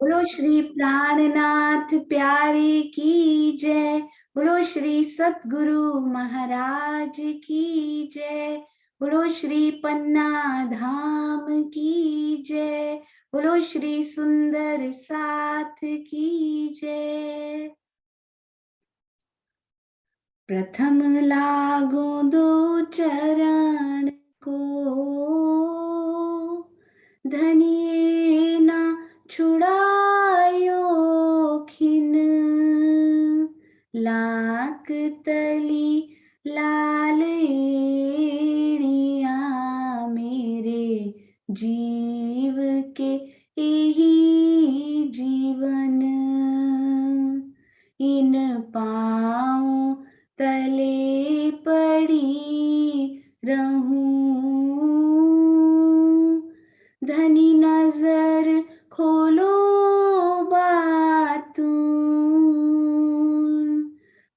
बोलो श्री प्राणनाथ प्यारे की जय। बोलो श्री सतगुरु महाराज की जय। बोलो श्री पन्ना धाम की जय। बोलो श्री सुंदर साथ की जय। प्रथम लागू दो चरण को, धनिये ना छुड़ायो खिन। लाक तली लाल एड़िया, मेरे जीव के यही जीवन। इन पाँव तले पड़ी रहूं, धनी नजर खोलो बातूं।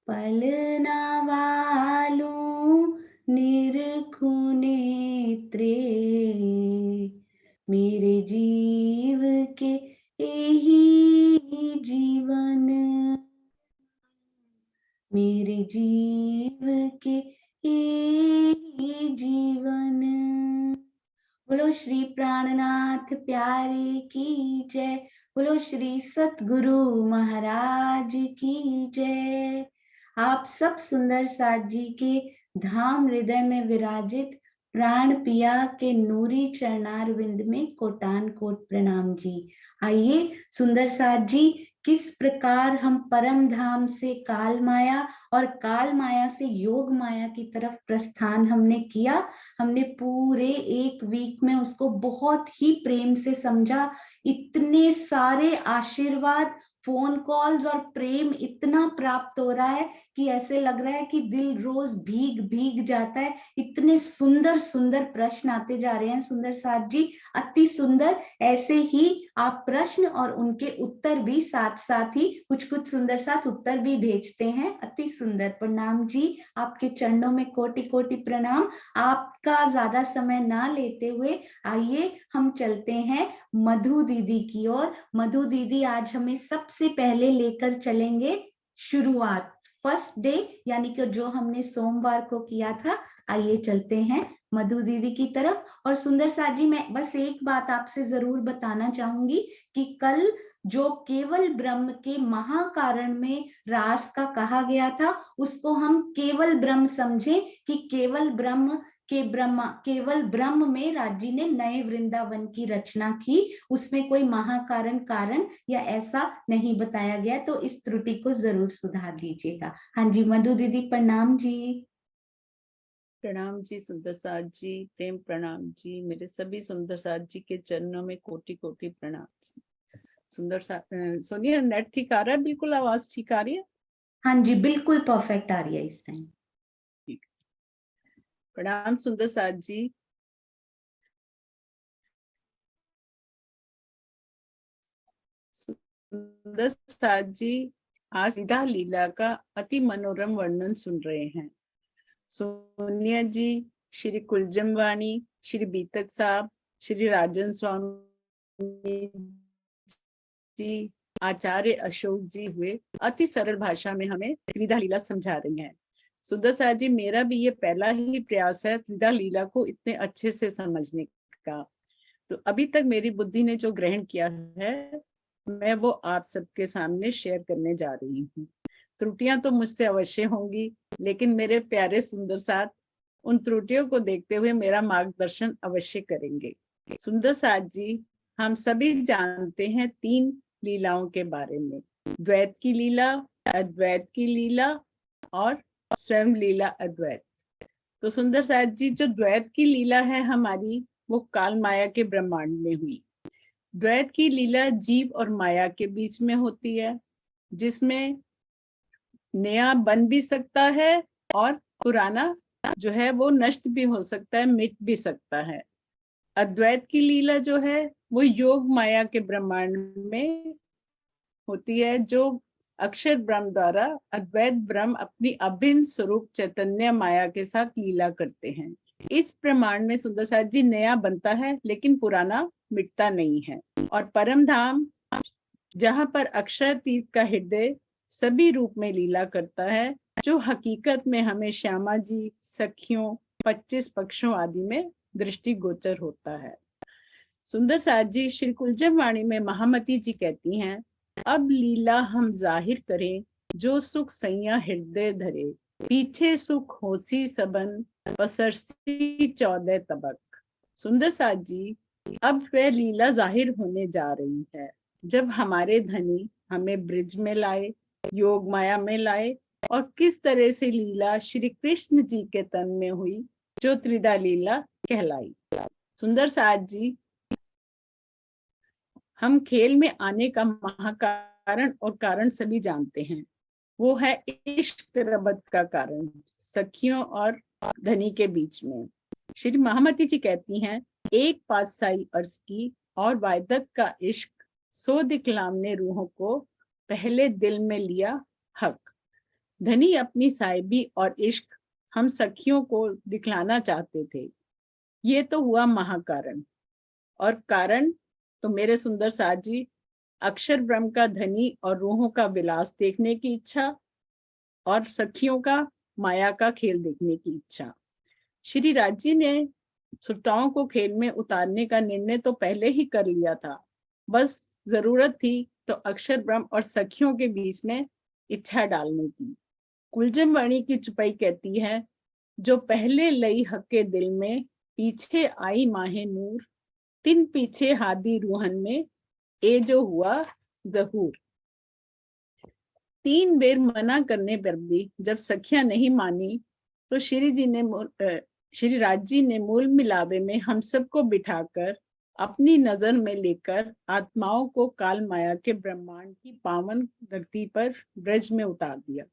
पलना वालूं निरखूं नेत्रे, मेरे जीव के यही जीवन। मेरे जीव के यही जीवन। बोलो श्री प्राणनाथ प्यारे की जय। बोलो श्री सतगुरु महाराज की जय। आप सब सुंदर साथ जी के धाम हृदय में विराजित प्राण पिया के नूरी चरणार विंद में कोटान कोट प्रणाम जी। आइए सुंदर साथ जी, किस प्रकार हम परम धाम से काल माया और काल माया से योग माया की तरफ प्रस्थान हमने किया। हमने पूरे एक वीक में उसको बहुत ही प्रेम से समझा। इतने सारे आशीर्वाद, फोन कॉल्स और प्रेम इतना प्राप्त हो रहा है कि ऐसे लग रहा है कि दिल रोज भीग भीग जाता है। इतने सुंदर सुंदर प्रश्न आते जा रहे हैं सुंदर साथ जी, अति सुंदर। ऐसे ही आप प्रश्न और उनके उत्तर भी साथ साथ ही कुछ कुछ सुंदर साथ उत्तर भी भेजते हैं। अति सुंदर प्रणाम जी, आपके चरणों में कोटि कोटि प्रणाम। आपका ज्यादा समय ना लेते हुए आइए हम चलते हैं मधु दीदी की ओर। मधु दीदी आज हमें सबसे पहले लेकर चलेंगे शुरुआत, फर्स्ट डे, यानी कि जो हमने सोमवार को किया था। आइए चलते हैं मधु दीदी की तरफ। और सुंदर साथ जी, मैं बस एक बात आपसे जरूर बताना चाहूंगी कि कल जो केवल ब्रह्म के महाकारण में रास का कहा गया था, उसको हम केवल ब्रह्म समझे कि केवल ब्रह्म के केवल ब्रह्म में राज जी ने नए वृंदावन की रचना की। उसमें कोई महाकारण कारण या ऐसा नहीं बताया गया, तो इस त्रुटि को जरूर सुधार दीजिएगा। हाँ जी मधु दीदी प्रणाम जी। प्रणाम जी सुंदर साथ जी, प्रेम प्रणाम जी। मेरे सभी सुंदर साथ जी के चरणों में कोटि कोटि प्रणाम जी। सुंदर साथ सोनिया, नेट ठीक आ रहा है? बिल्कुल आवाज ठीक आ रही है? हाँ जी बिल्कुल परफेक्ट आ रही है इस टाइम। ठीक। प्रणाम सुंदर साथ जी। सुंदर साथ जी, आज सीधा लीला का अति मनोरम वर्णन सुन रहे हैं। सोनिया जी, श्री कुलजम वाणी, श्री बीतक साहब, श्री राजन स्वामी जी, आचार्य अशोक जी हुए अति सरल भाषा में हमें त्रिधा लीला समझा रही हैं। सुंदर साथ जी, मेरा भी ये पहला ही प्रयास है त्रिधा लीला को इतने अच्छे से समझने का। तो अभी तक मेरी बुद्धि ने जो ग्रहण किया है, मैं वो आप सबके सामने शेयर करने जा रही हूँ। त्रुटियां तो मुझसे अवश्य होंगी, लेकिन मेरे प्यारे सुंदर साथ उन त्रुटियों को देखते हुए मेरा मार्गदर्शन अवश्य करेंगे। सुंदर साथ जी, हम सभी जानते हैं 3 लीलाओं के बारे में, द्वैत की लीला, अद्वैत की लीला और स्वयं लीला अद्वैत। तो सुंदर साथ जी, जो द्वैत की लीला है हमारी, वो काल माया के ब्रह्मांड में हुई। द्वैत की लीला जीव और माया के बीच में होती है, जिसमें नया बन भी सकता है और पुराना जो है वो नष्ट भी हो सकता है, मिट भी सकता है। अद्वैत की लीला जो है वो योग माया के ब्रह्मांड में होती है, जो अक्षर ब्रह्म द्वारा अद्वैत ब्रह्म अपनी अभिन्न स्वरूप चैतन्य माया के साथ लीला करते हैं। इस प्रमाण में सुंदर साथ जी नया बनता है, लेकिन पुराना मिटता नहीं है। और परम धाम जहां पर अक्षरातीत का हृदय सभी रूप में लीला करता है, जो हकीकत में हमें श्यामा जी, सखियों, 25 पक्षों आदि में दृष्टिगोचर होता है। सुंदर साथ जी श्री कुलजम वाणी में महामती जी कहती हैं, अब लीला हम जाहिर करें, जो सुख सैया हृदय धरे, पीछे सुख होसी सबन, पसरसी 14 तबक। सुंदर साथ जी, अब वह लीला जाहिर होने जा रही है, जब हमारे धनी हमें ब्रिज में लाए, योग माया में लाए, और किस तरह से लीला श्री कृष्ण जी के तन में हुई, जो त्रिदा लीला कहलाई। सुंदर साथ जी, हम खेल में आने का महाकारण और कारण सभी जानते हैं, वो है इश्क रबत का कारण सखियों और धनी के बीच में। श्री महामती जी कहती हैं, एक पातशाही अर्ज की और वायदत का इश्क, सो दिखलामने रूहों को पहले दिल में लिया हक। धनी अपनी साहिबी और इश्क हम सखियों को दिखलाना चाहते थे, ये तो हुआ महाकारण। और कारण तो मेरे सुंदर साथ जी, अक्षर ब्रह्म का धनी और रूहों का विलास देखने की इच्छा, और सखियों का माया का खेल देखने की इच्छा। श्री राज जी ने श्रोताओं को खेल में उतारने का निर्णय तो पहले ही कर लिया था, बस जरूरत थी तो अक्षर ब्रह्म और सखियों के बीच में इच्छा डालने की। कुलजम वाणी की चुपाई कहती है, जो पहले लई हक के दिल में, पीछे आई माहे नूर, तिन पीछे हादी रूहन में, ए जो हुआ जहूर। 3 बेर मना करने पर भी जब सखियां नहीं मानी, तो श्री राज जी ने मूल मिलावे में हम सबको बिठाकर अपनी नजर में लेकर आत्माओं को काल माया के ब्रह्मांड की पावन धरती पर ब्रज में उतार दिया।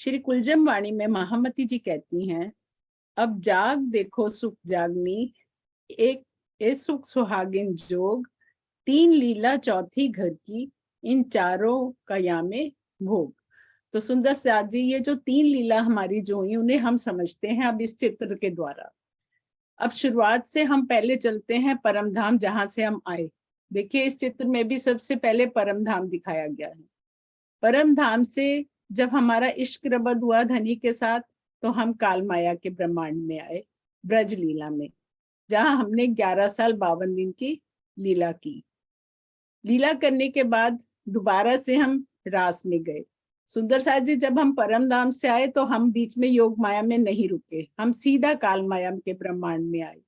श्री कुलजम वाणी में महामती जी कहती हैं, अब जाग देखो सुख जागनी, एक ए सुख सुहागिन जोग, 3 लीला चौथी घर की, इन चारों कयामे भोग। तो सुंदर साथ जी, ये जो 3 लीला हमारी जो हुई, उन्हें हम समझते हैं अब इस चित्र के द्वारा। अब शुरुआत से हम पहले चलते हैं परम धाम, जहां से हम आए। देखिए, इस चित्र में भी सबसे पहले परम धाम दिखाया गया है। परम धाम से जब हमारा इश्क रबद हुआ धनी के साथ, तो हम काल माया के ब्रह्मांड में आए, ब्रज लीला में, जहां हमने 11 साल 52 दिन की लीला की। लीला करने के बाद दोबारा से हम रास में गए। सुंदर साथ जी, जब हम परम धाम से आए तो हम बीच में योग माया में नहीं रुके, हम सीधा काल माया के ब्रह्मांड में आए।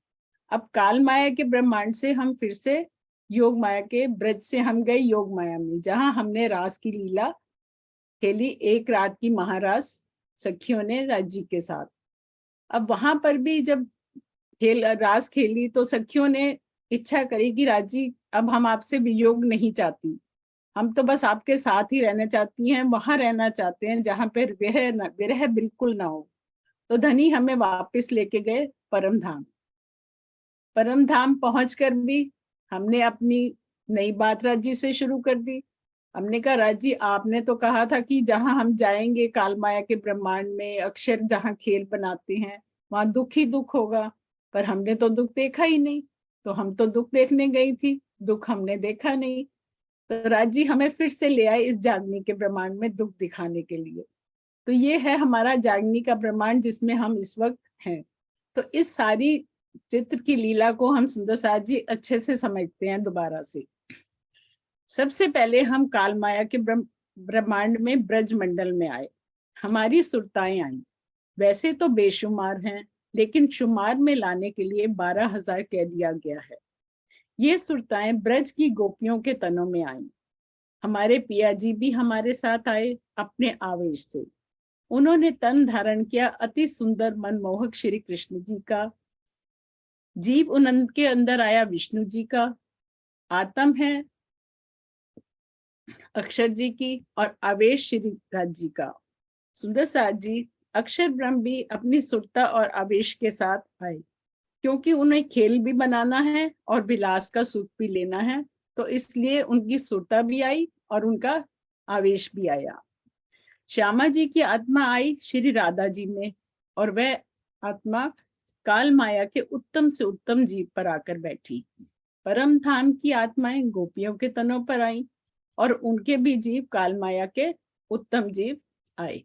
अब काल माया के ब्रह्मांड से हम फिर से योग माया के ब्रज से हम गए योग माया में, जहां हमने रास की लीला खेली, एक रात की महारास सखियों ने राज जी के साथ। अब वहां पर भी जब रास खेली तो सखियों ने इच्छा करी कि राज जी, अब हम आपसे वियोग नहीं चाहती, हम तो बस आपके साथ ही रहना चाहती हैं, वहां रहना चाहते हैं जहां पर विरह बिल्कुल ना हो। तो धनी हमें वापस लेके गए परम धाम। परम धाम पहुंचकर भी हमने अपनी नई बात राज जी से शुरू कर दी। हमने कहा, राज जी, आपने तो कहा था कि जहां हम जाएंगे काल माया के ब्रह्मांड में, अक्षर जहां खेल बनाते हैं, वहां दुख ही दुख होगा, पर हमने तो दुख देखा ही नहीं। तो हम तो दुख देखने गई थी, दुख हमने देखा नहीं। तो राज जी हमें फिर से ले आए इस जागनी के ब्रह्मांड में दुख दिखाने के लिए। तो ये है हमारा जागनी का ब्रह्मांड, जिसमें हम इस वक्त हैं। तो इस सारी चित्र की लीला को हम सुंदर साथ जी अच्छे से समझते हैं दोबारा से। सबसे पहले हम काल माया के ब्रह्मांड में ब्रज मंडल में आए, हमारी सुरताएं आई। वैसे तो बेशुमार हैं, लेकिन शुमार में लाने के लिए 12,000 कह दिया गया है। ये सुरताएं ब्रज की गोपियों के तनों में आई। हमारे पिया जी भी हमारे साथ आए अपने आवेश से। उन्होंने तन धारण किया अति सुंदर मनमोहक श्री कृष्ण जी का। जीव उनके अंदर आया विष्णु जी का। आत्म है अक्षर जी की और आवेश श्री राज जी का। सुंदर साथ जी, अक्षर ब्रह्म भी अपनी सुरता और आवेश के साथ आए, क्योंकि उन्हें खेल भी बनाना है और विलास का सुख भी लेना है। तो इसलिए उनकी सुरता भी आई और उनका आवेश भी आया। श्यामा जी की आत्मा आई श्री राधा जी में, और वह आत्मा काल माया के उत्तम से उत्तम जीव पर आकर बैठी। परम धाम की आत्माएं गोपियों के तनों पर आई। और उनके भी जीव कालमाया के उत्तम जीव आए।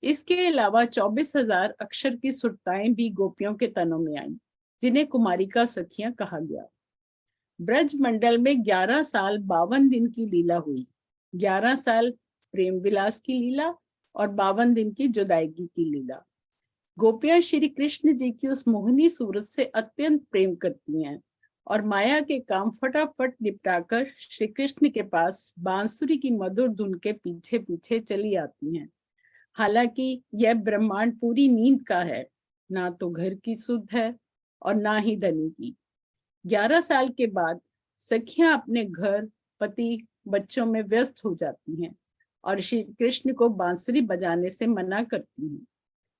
इसके अलावा 24,000 अक्षर की सुरताएं भी गोपियों के तनों में आईं, जिन्हें कुमारिका सखियां कहा गया। ब्रज मंडल में 11 साल 52 दिन की लीला हुई। 11 साल प्रेम विलास की लीला और 52 दिन की जुदाईगी की लीला। गोपियां श्री कृष्ण जी की उस मोहनी सूरत से अत्यंत प्रेम करती हैं और माया के काम फटाफट निपटाकर श्री कृष्ण के पास बांसुरी की मधुर धुन के पीछे पीछे चली आती हैं। हालांकि यह ब्रह्मांड पूरी नींद का है, ना तो घर की सुध है और ना ही धनी की। 11 साल के बाद सखियां अपने घर, पति, बच्चों में व्यस्त हो जाती हैं और श्री कृष्ण को बांसुरी बजाने से मना करती हैं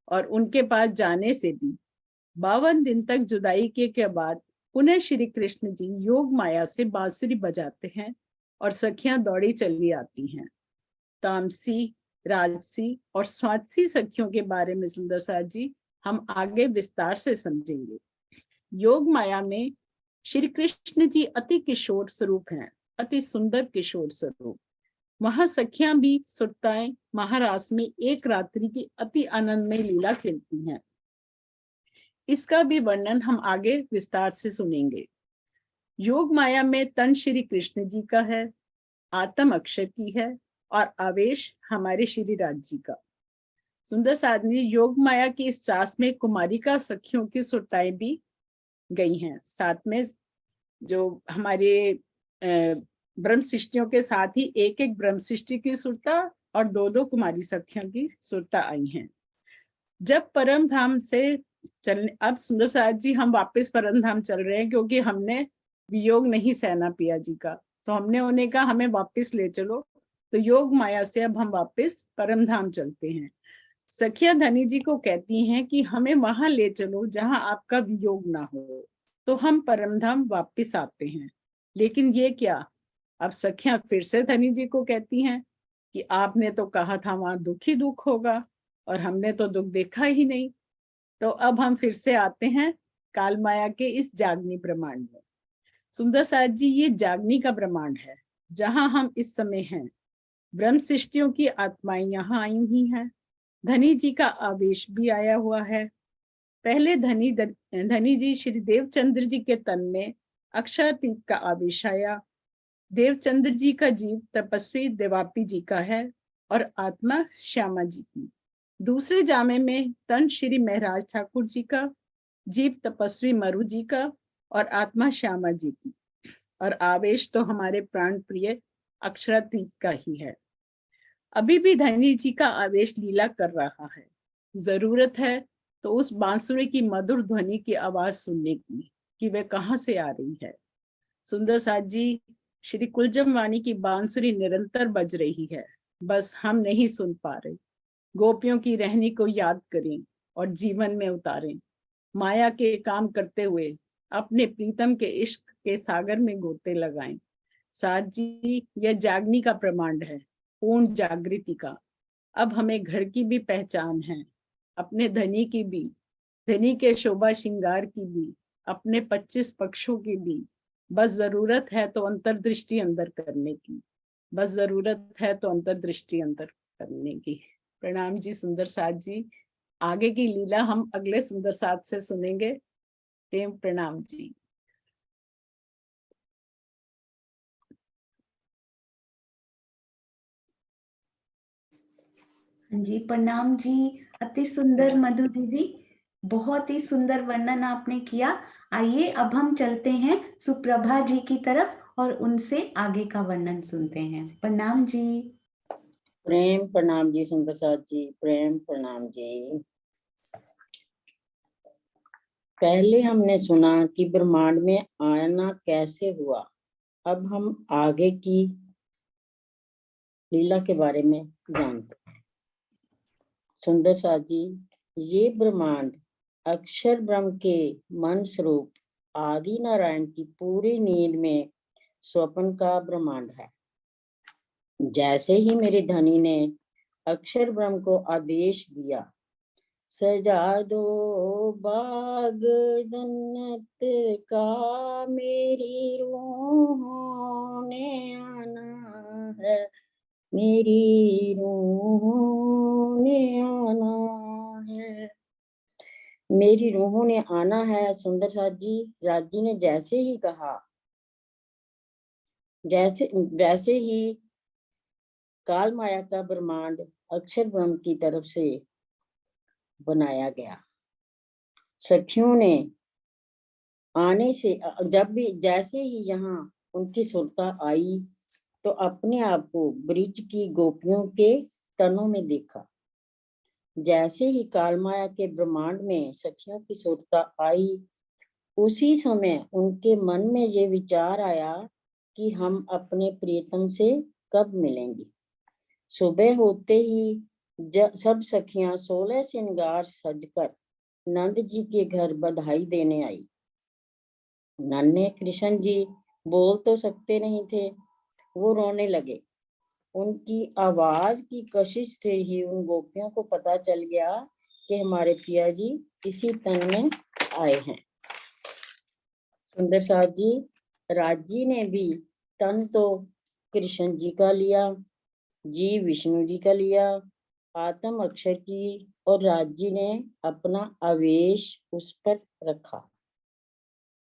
और उनके पास जाने से भी। 52 दिन तक जुदाई के बाद पुनः श्री कृष्ण जी योग माया से बांसुरी बजाते हैं और सखियां दौड़ी चली आती हैं। तामसी, राजसी और स्वात्सी सखियों के बारे में सुंदर साथ जी हम आगे विस्तार से समझेंगे। योग माया में श्री कृष्ण जी अति किशोर स्वरूप हैं, अति सुंदर किशोर स्वरूप। वहां सखियां भी सुरताएं महारास में एक रात्रि की अति आनंदमय लीला खेलती हैं। इसका भी वर्णन हम आगे विस्तार से सुनेंगे। योग माया में तन श्री कृष्ण जी का है, आत्म अक्षर की है और आवेश हमारे श्री राज जी का। सुंदर साधनी, योग माया की इस रास में कुमारिका सखियों की सुरताएं भी गई हैं। साथ में जो हमारे ब्रह्म सृष्टियों के साथ ही एक एक ब्रह्म सृष्टि की सुरता और दो दो कुमारी सखियों की सुरता आई हैं। जब परम धाम से चलने, अब सुंदर साथ जी हम वापस परम धाम चल रहे हैं, क्योंकि हमने वियोग नहीं सहना पिया जी का, तो हमने उन्हें कहा हमें वापस ले चलो। तो योग माया से अब हम वापस परम धाम चलते हैं। सखिया धनी जी को कहती हैं कि हमें वहां ले चलो जहां आपका वियोग ना हो। तो हम परम धाम वापिस आते हैं। लेकिन ये क्या, अब सखियां फिर से धनी जी को कहती हैं कि आपने तो कहा था वहां दुख ही दुख होगा और हमने तो दुख देखा ही नहीं। तो अब हम फिर से आते हैं काल माया के इस जागनी ब्रह्मांड में। सुंदर साथ जी, ये जागनी का ब्रह्मांड है जहां हम इस समय हैं। ब्रह्म सृष्टियों की आत्माएं यहाँ आई हुई हैं। धनी जी का आवेश भी आया हुआ है। पहले धनी जी श्री देवचंद्र जी के तन में अक्षरातीत का आवेश आया। देवचंद्र जी का जीव तपस्वी देवापी जी का है और आत्मा श्यामा जी की। दूसरे जामे में तन श्री महराज ठाकुर जी का, जीव तपस्वी मरु जी का और आत्मा श्यामा जी की। और आवेश तो हमारे प्राण प्रिय अक्षरातीत का ही है। अभी भी धनी जी का आवेश लीला कर रहा है। जरूरत है तो उस बांसुरी की मधुर ध्वनि की आवाज सुनने की कि वह कहाँ से आ रही है। सुंदर साथ जी, श्री कुलजम वाणी की बांसुरी निरंतर बज रही है, बस हम नहीं सुन पा रहे। गोपियों की रहनी को याद करें और जीवन में उतारें। माया के काम करते हुए अपने प्रीतम के इश्क के सागर में गोते लगाएं। साथ जी, यह जागनी का प्रमाण है, पूर्ण जागृति का। अब हमें घर की भी पहचान है, अपने धनी की भी, धनी के शोभा श्रृंगार की भी, अपने 25 पक्षों की भी। बस जरूरत है तो अंतर्दृष्टि अंदर करने की, बस जरूरत है तो अंतर्दृष्टि अंदर करने की। प्रणाम जी सुंदर साथ जी। आगे की लीला हम अगले सुंदर साथ से सुनेंगे। प्रेम प्रणाम जी। जी प्रणाम जी। अति सुंदर मधु दीदी, बहुत ही सुंदर वर्णन आपने किया। आइए अब हम चलते हैं सुप्रभा जी की तरफ और उनसे आगे का वर्णन सुनते हैं। प्रणाम जी। प्रेम प्रणाम जी सुंदर साथ जी, प्रेम प्रणाम जी। पहले हमने सुना कि ब्रह्मांड में आना कैसे हुआ। अब हम आगे की लीला के बारे में जानते हैं। सुंदर साथ जी, ये ब्रह्मांड अक्षर ब्रह्म के मन स्वरूप आदि नारायण की पूरी नींद में स्वप्न का ब्रह्मांड है। जैसे ही मेरे धनी ने अक्षर ब्रह्म को आदेश दिया, सजा दो बाग जन्नत का, मेरी रूह ने आना मेरी रूहों ने आना है, मेरी रूहों ने आना है। सुंदर साथ जी, राज जी ने जैसे ही कहा, वैसे ही काल माया का ब्रह्मांड अक्षर ब्रह्म की तरफ से बनाया गया। सखियों ने आने से जैसे ही यहाँ उनकी सुरता आई तो अपने आप को ब्रिज की गोपियों के तनों में देखा। जैसे ही कालमाया के ब्रह्मांड में सखियों की सुरता आई, उसी समय उनके मन में ये विचार आया कि हम अपने प्रियतम से कब मिलेंगे। सुबह होते ही सब सखियां 16 श्रृंगार सजकर नंद जी के घर बधाई देने आई। नन्हे कृष्ण जी बोल तो सकते नहीं थे, वो रोने लगे। उनकी आवाज की कशिश से ही उन गोपियों को पता चल गया कि हमारे पिया जी इसी तन में आए हैं। सुंदर साथ जी, राज जी ने भी तन तो कृष्ण जी का लिया, जी विष्णु जी का लिया, आत्म अक्षर की, और राज जी ने अपना आवेश उस पर रखा।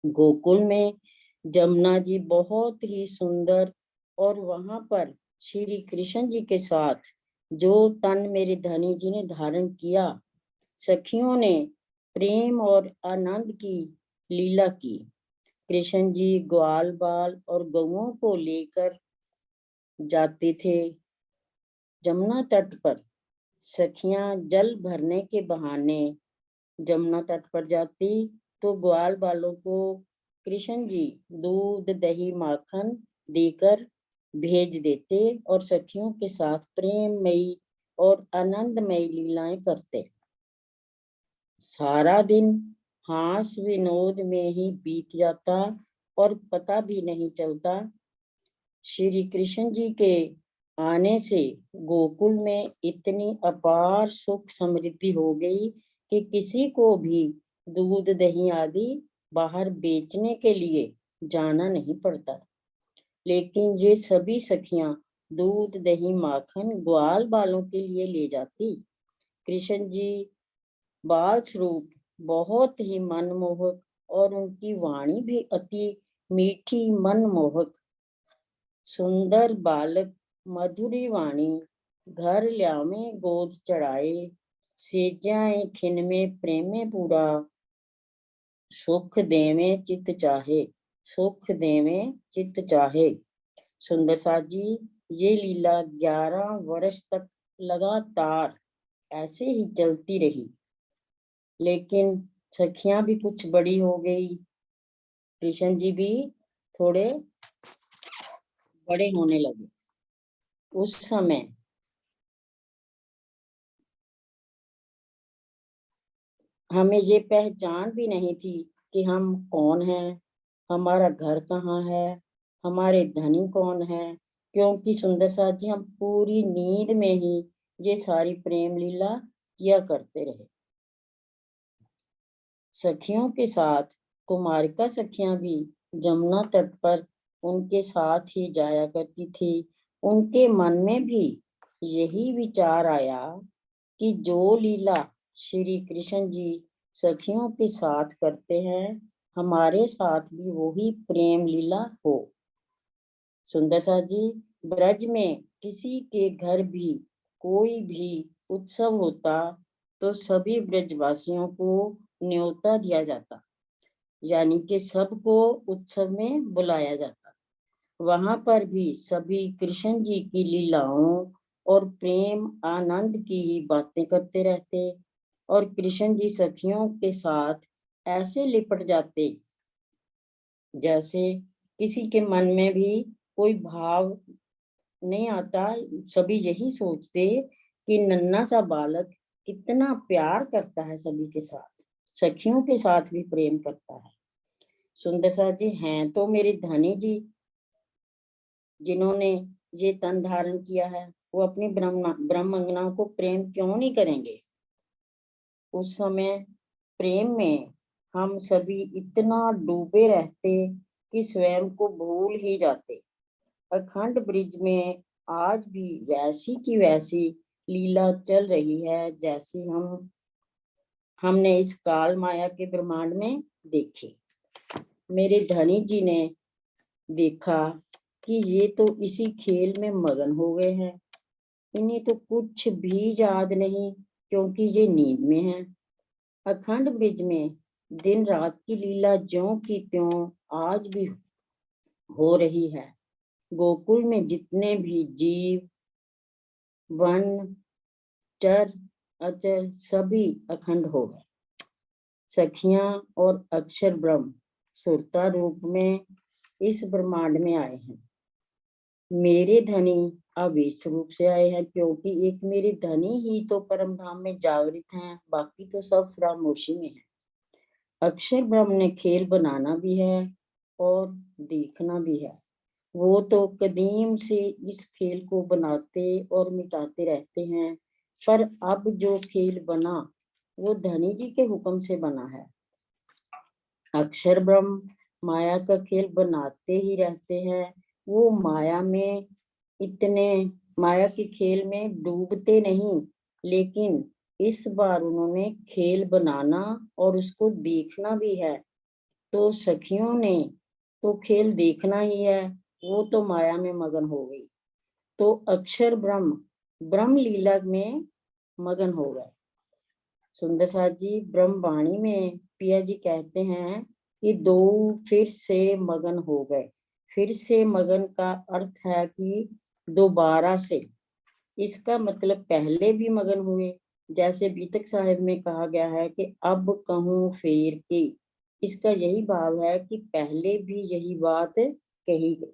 गोकुल में जमुना जी बहुत ही सुंदर, और वहां पर श्री कृष्ण जी के साथ जो तन मेरे धनी जी ने धारण किया, सखियों ने प्रेम और आनंद की लीला की। कृष्ण जी ग्वाल बाल और गौओं को लेकर जाते थे जमुना तट पर। सखियां जल भरने के बहाने जमुना तट पर जाती तो ग्वाल बालों को कृष्ण जी दूध दही माखन देकर भेज देते और सखियों के साथ प्रेममयी और आनंदमयी लीलाएं करते। सारा दिन हास विनोद में ही बीत जाता और पता भी नहीं चलता। श्री कृष्ण जी के आने से गोकुल में इतनी अपार सुख समृद्धि हो गई कि किसी को भी दूध दही आदि बाहर बेचने के लिए जाना नहीं पड़ता। लेकिन ये सभी सखियां दूध दही माखन ग्वाल बालों के लिए ले जाती। कृष्ण जी बाल स्वरूप बहुत ही मनमोहक और उनकी वाणी भी अति मीठी मनमोहक। सुंदर बालक मधुरी वाणी, घर ल्यावे गोद चढ़ाए, सेजाए खिन में प्रेमे पूरा, सुख देवे चित चाहे, सुख देवे चित चाहे। सुंदर साथ जी, ये लीला 11 वर्ष तक लगातार ऐसे ही चलती रही। लेकिन सखियां भी कुछ बड़ी हो गई, कृष्ण जी भी थोड़े बड़े होने लगे। उस समय हमें ये पहचान भी नहीं थी कि हम कौन हैं, हमारा घर कहाँ है, हमारे धनी कौन है, क्योंकि सुंदर साथ जी हम पूरी नींद में ही ये सारी प्रेम लीला किया करते रहे। सखियों के साथ कुमारिका सखियां भी जमुना तट पर उनके साथ ही जाया करती थी। उनके मन में भी यही विचार आया कि जो लीला श्री कृष्ण जी सखियों के साथ करते हैं, हमारे साथ भी वही प्रेम लीला हो। सुंदर साथ जी, ब्रज में किसी के घर भी कोई भी उत्सव होता तो सभी ब्रजवासियों को न्योता दिया जाता, यानी कि सबको उत्सव में बुलाया जाता। वहां पर भी सभी कृष्ण जी की लीलाओं और प्रेम आनंद की ही बातें करते रहते, और कृष्ण जी सखियों के साथ ऐसे लिपट जाते जैसे किसी के मन में भी कोई भाव नहीं आता। सभी यही सोचते कि नन्हा सा बालक कितना प्यार करता है सभी के साथ, सखियों के साथ भी प्रेम करता है। सुंदर साथ जी हैं तो मेरे धनी जी, जिन्होंने ये तन धारण किया है, वो अपनी ब्रह्मंगनाओं को प्रेम क्यों नहीं करेंगे। उस समय प्रेम में हम सभी इतना डूबे रहते कि स्वयं को भूल ही जाते। अखंड ब्रिज में आज भी वैसी की वैसी लीला चल रही है जैसी हमने इस काल माया के ब्रह्मांड में देखी। मेरे धनी जी ने देखा कि ये तो इसी खेल में मगन हो गए हैं, इन्हें तो कुछ भी याद नहीं क्योंकि ये नींद में हैं। अखंड ब्रिज में दिन रात की लीला ज्यों की त्यों आज भी हो रही है। गोकुल में जितने भी जीव, वन, चर, अचर सभी अखंड हो गए। सखियां और अक्षर ब्रह्म सुरता रूप में इस ब्रह्मांड में आए हैं। मेरे धनी आवेश रूप से आए हैं क्योंकि एक मेरे धनी ही तो परम धाम में जागृत हैं, बाकी तो सब खामोशी में है। अक्षर ब्रह्म ने खेल बनाना भी है और देखना भी है। वो तो कदीम से इस खेल को बनाते और मिटाते रहते हैं, पर अब जो खेल बना वो धनी जी के हुक्म से बना है। अक्षर ब्रह्म माया का खेल बनाते ही रहते हैं। वो माया के खेल में डूबते नहीं, लेकिन इस बार उन्होंने खेल बनाना और उसको देखना भी है। तो सखियों ने तो खेल देखना ही है, वो तो माया में मगन हो गई। तो अक्षर ब्रह्म लीला में मगन हो गए। सुंदर साथ जी ब्रह्म वाणी में पिया जी कहते हैं कि दो फिर से मगन हो गए। फिर से मगन का अर्थ है कि दोबारा से। इसका मतलब पहले भी मगन हुए, जैसे बीतक साहिब में कहा गया है कि अब कहूँ फेर के। इसका यही भाव है कि पहले भी यही बात कही गई।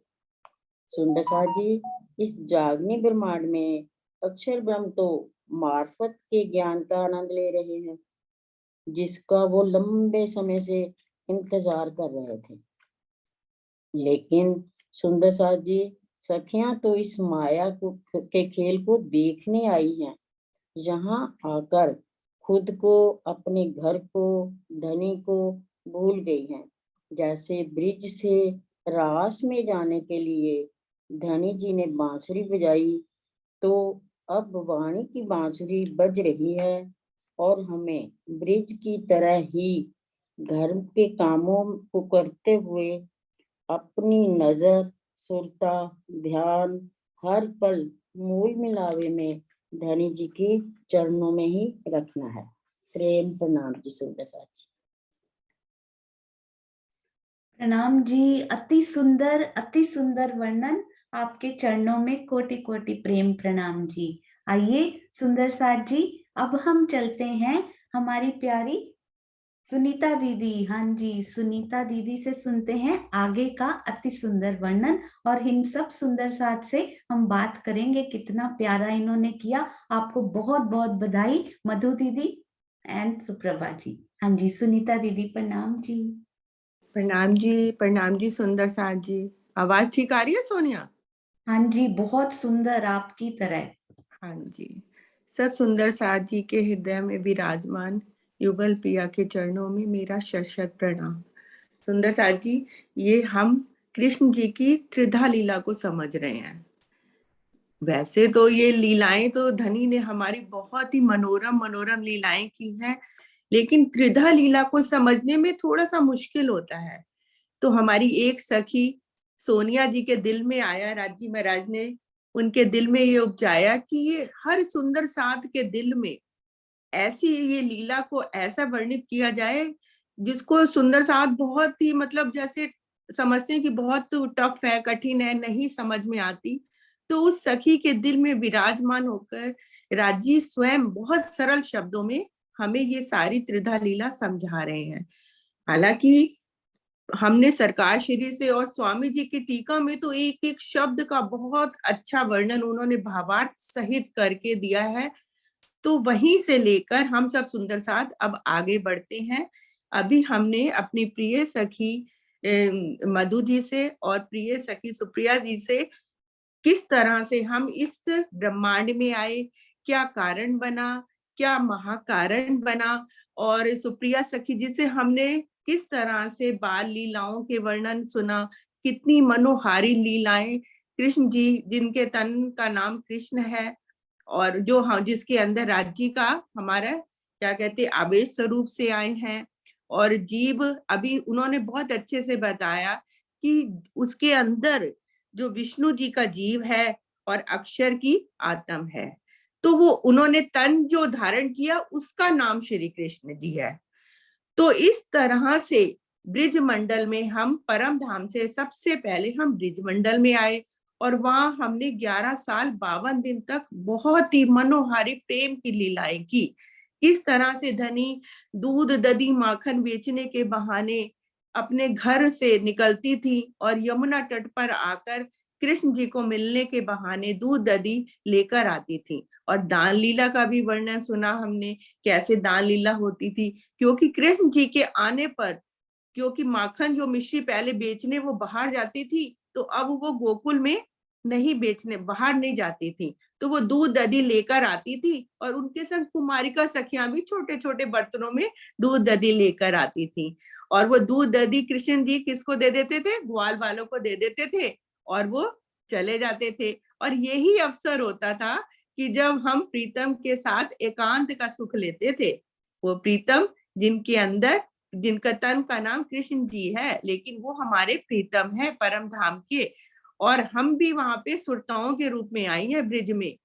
सुंदर साथ जी इस जागनी ब्रह्मांड में अक्षर ब्रह्म तो मार्फत के ज्ञान का आनंद ले रहे हैं, जिसका वो लंबे समय से इंतजार कर रहे थे। लेकिन सुंदर साथ जी सखियां तो इस माया के खेल को देखने आई हैं। यहाँ आकर खुद को, अपने घर को, धनी को भूल गई हैं। जैसे ब्रिज से रास में जाने के लिए धनी जी ने बांसुरी बजाई, तो अब वाणी की बांसुरी बज रही है और हमें ब्रिज की तरह ही धर्म के कामों को करते हुए अपनी नजर, सुरता, ध्यान हर पल मूल मिलावे में धनी जी के चरणों में ही रखना है। प्रेम प्रणाम जी सुंदर साथ जी। प्रणाम जी, अति सुंदर वर्णन। आपके चरणों में कोटि कोटि प्रेम प्रणाम जी। आइए सुंदर साथ जी, अब हम चलते हैं हमारी प्यारी सुनीता दीदी। हाँ जी, सुनीता दीदी से सुनते हैं आगे का अति सुंदर वर्णन, और इन सब सुंदर साथ से हम बात करेंगे कितना प्यारा इन्होंने किया। आपको बहुत बहुत बधाई मधु दीदी एंड सुप्रभा जी। हाँ जी सुनीता दीदी प्रणाम जी। प्रणाम जी सुंदर साथ जी। आवाज ठीक आ रही है सोनिया? हाँ जी बहुत सुंदर, आपकी तरह। हाँ जी। सब सुंदर साथ जी के हृदय में विराजमान युगल प्रिया के चरणों में मेरा शत शत प्रणाम। सुंदर साथ जी, ये हम कृष्ण जी की त्रिधा लीला को समझ रहे हैं। वैसे तो ये लीलाएं तो धनी ने हमारी बहुत ही मनोरम लीलाएं की हैं, लेकिन त्रिधा लीला को समझने में थोड़ा सा मुश्किल होता है। तो हमारी एक सखी सोनिया जी के दिल में आया, राजी महाराज ने उनके दिल में ये उपजाया कि ये हर सुंदर साथ के दिल में ऐसी ये लीला को ऐसा वर्णित किया जाए जिसको सुंदर साथ बहुत ही मतलब जैसे समझते हैं कि बहुत टफ है, कठिन है, नहीं समझ में आती। तो उस सखी के दिल में विराजमान होकर राजी स्वयं बहुत सरल शब्दों में हमें ये सारी त्रिधा लीला समझा रहे हैं। हालांकि हमने सरकार श्री से और स्वामी जी की टीका में तो एक एक शब्द का बहुत अच्छा वर्णन उन्होंने भावार्थ सहित करके दिया है। तो वहीं से लेकर हम सब सुंदर साथ अब आगे बढ़ते हैं। अभी हमने अपनी प्रिय सखी मधु जी से और प्रिय सखी सुप्रिया जी से किस तरह से हम इस ब्रह्मांड में आए, क्या कारण बना, क्या महाकारण बना, और सुप्रिया सखी जी से हमने किस तरह से बाल लीलाओं के वर्णन सुना, कितनी मनोहारी लीलाएं कृष्ण जी जिनके तन का नाम कृष्ण है और जो जिसके अंदर राज्य का हमारा क्या कहते आवेश स्वरूप से आए हैं। और जीव अभी उन्होंने बहुत अच्छे से बताया कि उसके अंदर जो विष्णु जी का जीव है और अक्षर की आत्म है, तो वो उन्होंने तन जो धारण किया उसका नाम श्री कृष्ण जी है। तो इस तरह से ब्रिज मंडल में हम परम धाम से सबसे पहले हम ब्रिज मंडल में आए और वहां हमने 11 साल 52 दिन तक बहुत ही मनोहारी प्रेम की लीलाएं की। इस तरह से धनी दूध दधी माखन बेचने के बहाने अपने घर से निकलती थी और यमुना तट पर आकर कृष्ण जी को मिलने के बहाने दूध दधी लेकर आती थी। और दान लीला का भी वर्णन सुना हमने, कैसे दान लीला होती थी। क्योंकि कृष्ण जी के आने पर, क्योंकि माखन जो मिश्री पहले बेचने वो बाहर जाती थी, तो अब वो गोकुल में नहीं बेचने बाहर नहीं जाती थी, तो वो दूध दधी लेकर आती थी और उनके संग कुमारिका सखियां भी छोटे छोटे बर्तनों में दूध दधी लेकर आती थी। और वो दूध दधी कृष्ण जी किसको दे देते थे? ग्वाल वालों को दे देते थे और वो चले जाते थे। और यही अवसर होता था कि जब हम प्रीतम के साथ एकांत का सुख लेते थे। वो प्रीतम जिनके अंदर, जिनका तन का नाम कृष्ण जी है, लेकिन वो हमारे प्रीतम है परम धाम के, और हम भी वहां पे सुरताओं के रूप में आई है ब्रिज में,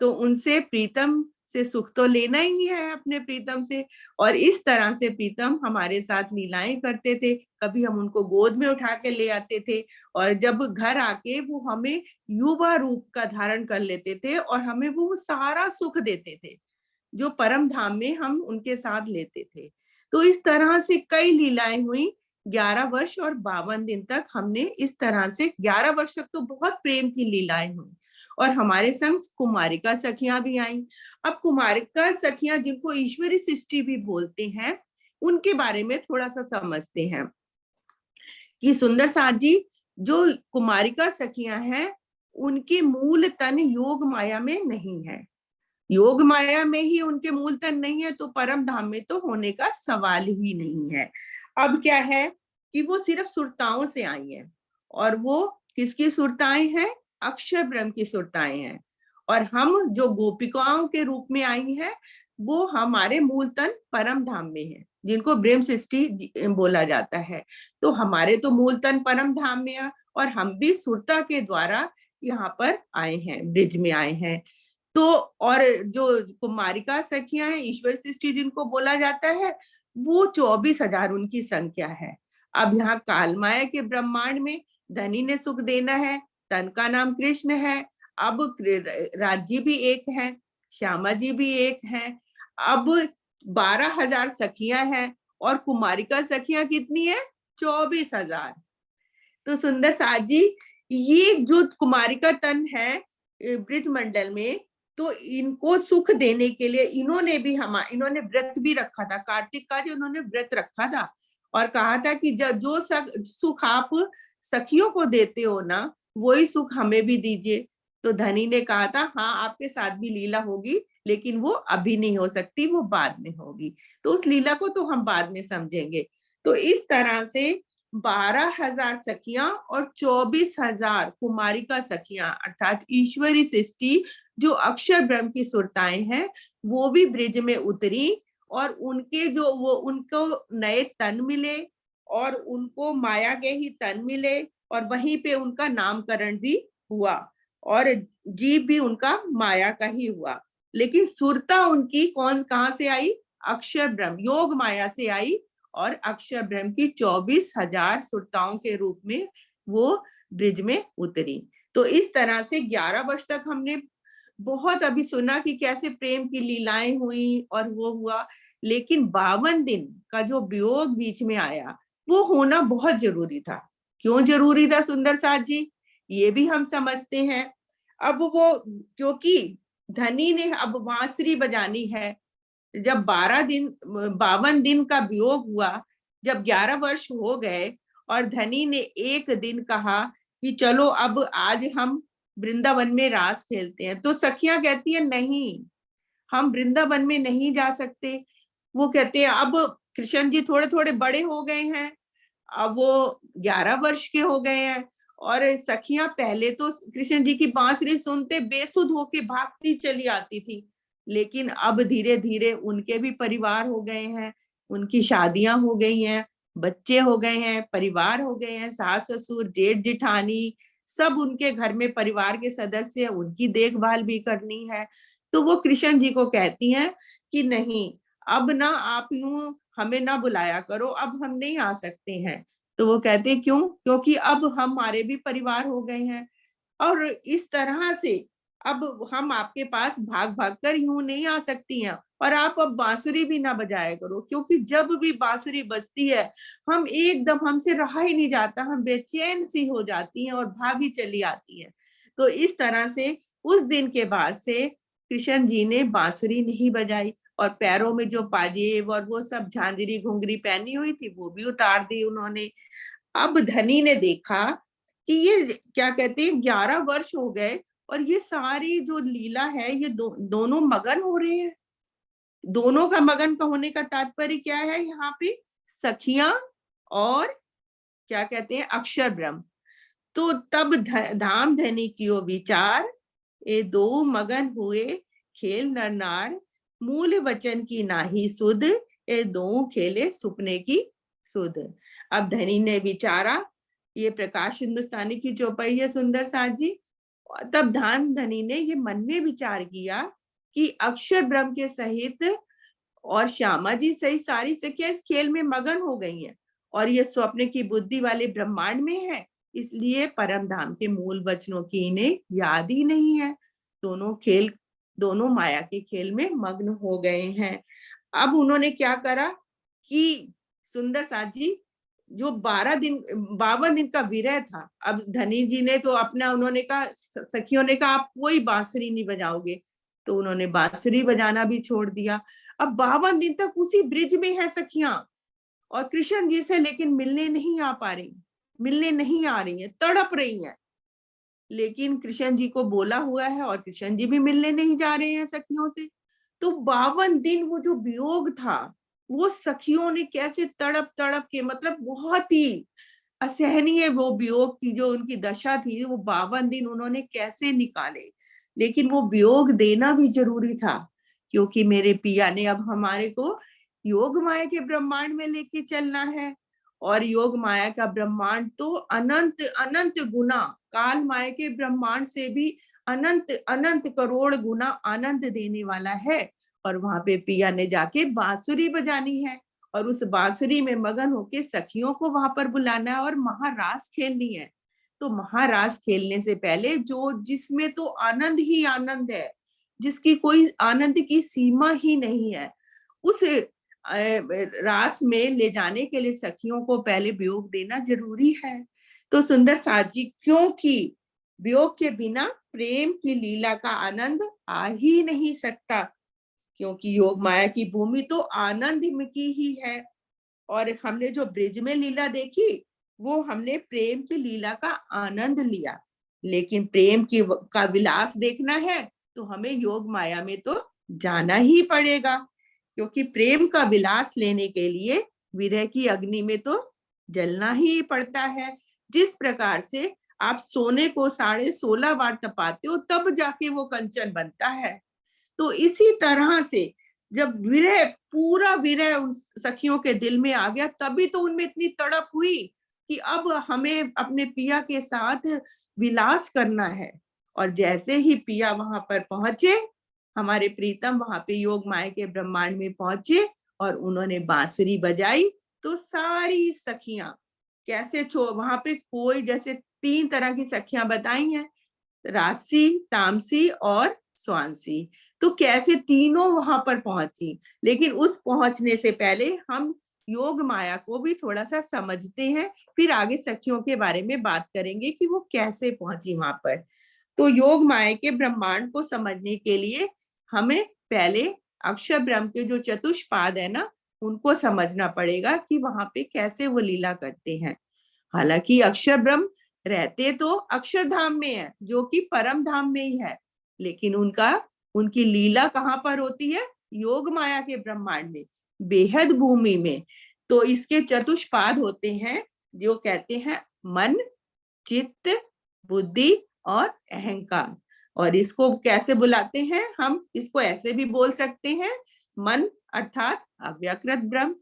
तो उनसे प्रीतम से सुख तो लेना ही है अपने प्रीतम से। और इस तरह से प्रीतम हमारे साथ लीलाएं करते थे। कभी हम उनको गोद में उठा के ले आते थे और जब घर आके वो हमें युवा रूप का धारण कर लेते थे और हमें वो सारा सुख देते थे जो परम धाम में हम उनके साथ लेते थे। तो इस तरह से कई लीलाएं हुई। 11 वर्ष और 52 दिन तक हमने इस तरह से 11 वर्ष तक तो बहुत प्रेम की लीलाएं हुई। और हमारे संग कुमारिका सखियां भी आई। अब कुमारिका सखियां जिनको ईश्वरी सृष्टि भी बोलते हैं, उनके बारे में थोड़ा सा समझते हैं कि सुंदर साथ जी जो कुमारिका सखियां हैं उनके मूल तन योग माया में नहीं है। योग माया में ही उनके मूल तन नहीं है तो परम धाम में तो होने का सवाल ही नहीं है। अब क्या है कि वो सिर्फ सुरताओं से आई हैं और वो किसकी सुरताएं हैं? अक्षर ब्रह्म की सुरताएं हैं। और हम जो गोपिकाओं के रूप में आई हैं वो हमारे मूल तन परम धाम में है, जिनको ब्रह्म सृष्टि बोला जाता है। तो हमारे तो मूल तन परम धाम में है और हम भी सुरता के द्वारा यहाँ पर आए हैं, ब्रिज में आए हैं। तो और जो कुमारिका सखियां हैं, ईश्वर सृष्टि जिनको बोला जाता है, वो 24,000 उनकी संख्या है। अब यहाँ कालमाया के ब्रह्मांड में धनी ने सुख देना है, तन का नाम कृष्ण है। अब राज्य भी एक है, श्यामा जी भी एक है। अब 12,000 सखियां हैं और कुमारिका सखियां कितनी है? 24,000। तो सुंदर साथ जी ये जो कुमारिका तन है ब्रिज मंडल में, तो इनको सुख देने के लिए इन्होंने व्रत भी रखा था। कार्तिक का जो उन्होंने व्रत रखा था और कहा था कि जो सुख आप सखियों को देते हो ना, वही सुख हमें भी दीजिए। तो धनी ने कहा था हाँ आपके साथ भी लीला होगी, लेकिन वो अभी नहीं हो सकती, वो बाद में होगी। तो उस लीला को तो हम बाद में समझेंगे। तो इस तरह से 12,000 सखियां और 24,000 कुमारिका सखियां अर्थात ईश्वरी सृष्टि जो अक्षर ब्रह्म की सुरताएं हैं, वो भी ब्रिज में उतरी और उनके जो वो उनको नए तन मिले और उनको माया के ही तन मिले और वहीं पे उनका नामकरण भी हुआ और जीव भी उनका माया का ही हुआ। लेकिन सुरता उनकी कहाँ से आई? अक्षर ब्रह्म योग माया से आई और अक्षर ब्रह्म की 24,000 सुरताओं के रूप में वो ब्रिज में उतरी। तो इस तरह से 11 वर्ष तक हमने बहुत अभी सुना कि कैसे प्रेम की लीलाएं हुई और वो हुआ, लेकिन 52 दिन का जो वियोग बीच में आया वो होना बहुत जरूरी था। क्यों जरूरी था सुंदर साथ जी? ये भी हम समझते हैं। अब वो क्योंकि धनी ने अब बांसुरी बजानी है, जब 52 दिन का वियोग हुआ, जब 11 वर्ष हो गए और धनी ने एक दिन कहा कि चलो अब आज हम वृंदावन में रास खेलते हैं, तो सखियां कहती है नहीं, हम वृंदावन में नहीं जा सकते। वो कहते हैं अब कृष्ण जी थोड़े थोड़े बड़े हो गए हैं, अब वो 11 वर्ष के हो गए हैं और सखियां पहले तो कृष्ण जी की बांसुरी सुनते बेसुध होके भागती चली आती थी, लेकिन अब धीरे धीरे उनके भी परिवार हो गए हैं, उनकी शादियां हो गई हैं, बच्चे हो गए हैं, परिवार हो गए हैं, सास ससुर जेठ जेठानी सब उनके घर में परिवार के सदस्य हैं, उनकी देखभाल भी करनी है। तो वो कृष्ण जी को कहती हैं कि नहीं, अब ना आप यूं हमें ना बुलाया करो, अब हम नहीं आ सकते हैं। तो वो कहते क्यों? क्योंकि अब हमारे भी परिवार हो गए हैं, और इस तरह से अब हम आपके पास भाग भाग कर यूं नहीं आ सकती हैं, और आप अब बांसुरी भी ना बजाया करो, क्योंकि जब भी बांसुरी बजती है हम एकदम, हमसे रहा ही नहीं जाता, हम बेचैन सी हो जाती हैं और भागी चली आती हैं। तो इस तरह से उस दिन के बाद से कृष्ण जी ने बांसुरी नहीं बजाई, और पैरों में जो पाजेब और वो सब झांझरी घुंघरी पहनी हुई थी वो भी उतार दी उन्होंने। अब धनी ने देखा कि ये क्या कहते हैं 11 वर्ष हो गए और ये सारी जो लीला है ये दोनों मगन हो रहे हैं। दोनों का मगन का होने का तात्पर्य क्या है? यहाँ पे सखियां और क्या कहते हैं अक्षर ब्रह्म। तो तब धाम धनी कियो विचार, ये दो मगन हुए खेल नर नार, मूल वचन की नाही सुध, ये दो खेले सुपने की सुध। अब धनी ने विचारा, ये प्रकाश हिंदुस्तानी की चौपाई है सुंदर साथ जी। तब धनी ने ये मन में विचार किया कि अक्षर ब्रह्म के सहित और श्यामा जी सही सारी सखियां इस खेल में मगन हो गई हैं, और ये स्वप्न की बुद्धि वाले ब्रह्मांड में है, इसलिए परम धाम के मूल वचनों की इन्हें याद ही नहीं है। दोनों माया के खेल में मग्न हो गए हैं। अब उन्होंने क्या करा कि सुंदर साथ जी जो 52 दिन का विरह था, अब धनी जी ने तो अपना, उन्होंने कहा, सखियों ने कहा आप कोई बांसुरी नहीं बजाओगे, तो उन्होंने बांसुरी बजाना भी छोड़ दिया। अब 52 दिन तक उसी ब्रिज में है सखियां, और कृष्ण जी से लेकिन मिलने नहीं आ पा रही, मिलने नहीं आ रही है, तड़प रही है। लेकिन कृष्ण जी को बोला हुआ है और कृष्ण जी भी मिलने नहीं जा रहे हैं सखियों से। तो 52 दिन वो जो वियोग था, वो सखियों ने कैसे तड़प तड़प के, मतलब बहुत ही असहनीय वो वियोग की जो उनकी दशा थी, वो 52 दिन उन्होंने कैसे निकाले। लेकिन वो वियोग देना भी जरूरी था, क्योंकि मेरे पिया ने अब हमारे को योग माया के ब्रह्मांड में लेके चलना है। और योग माया का ब्रह्मांड तो अनंत अनंत गुना, काल माया के ब्रह्मांड से भी अनंत अनंत करोड़ गुना आनंद देने वाला है। और वहां पे पिया ने जाके बांसुरी बजानी है, और उस बांसुरी में मगन होके सखियों को वहां पर बुलाना है और महारास खेलनी है। तो महारास खेलने से पहले जो जिसमें तो आनंद ही आनंद है, जिसकी कोई आनंद की सीमा ही नहीं है, उस रास में ले जाने के लिए सखियों को पहले वियोग देना जरूरी है। तो सुंदर साथ जी, क्योंकि वियोग के बिना प्रेम की लीला का आनंद आ ही नहीं सकता, क्योंकि योग माया की भूमि तो आनंद की ही है। और हमने जो ब्रिज में लीला देखी वो हमने प्रेम की लीला का आनंद लिया, लेकिन प्रेम की का विलास देखना है तो हमें योग माया में तो जाना ही पड़ेगा, क्योंकि प्रेम का विलास लेने के लिए विरह की अग्नि में तो जलना ही पड़ता है। जिस प्रकार से आप सोने को 16.5 बार तपाते हो तब जाके वो कंचन बनता है, तो इसी तरह से जब विरह, पूरा विरह उन सखियों के दिल में आ गया, तभी तो उनमें इतनी तड़प हुई कि अब हमें अपने पिया के साथ विलास करना है। और जैसे ही पिया वहां पर पहुंचे, हमारे प्रीतम वहां पे योग माया के ब्रह्मांड में पहुंचे और उन्होंने बांसुरी बजाई, तो सारी सखियां कैसे वहां पे कोई, जैसे 3 तरह की सखियां बताई हैं, राशि, तामसी और स्वांसी, तो कैसे तीनों वहां पर पहुंची। लेकिन उस पहुंचने से पहले हम योग माया को भी थोड़ा सा समझते हैं, फिर आगे सखियों के बारे में बात करेंगे कि वो कैसे पहुंची वहां पर। तो योग माया के ब्रह्मांड को समझने के लिए हमें पहले अक्षर ब्रह्म के जो चतुष्पाद है ना, उनको समझना पड़ेगा कि वहां पे कैसे वो लीला करते हैं। हालांकि अक्षर ब्रह्म रहते तो अक्षरधाम में है, जो कि परम धाम में ही है, लेकिन उनकी लीला कहाँ पर होती है? योग माया के ब्रह्मांड में, बेहद भूमि में। तो इसके चतुष्पाद होते हैं, जो कहते हैं मन, चित्त, बुद्धि और अहंकार। और इसको कैसे बुलाते हैं? हम इसको ऐसे भी बोल सकते हैं, मन अर्थात अव्यकृत ब्रह्म,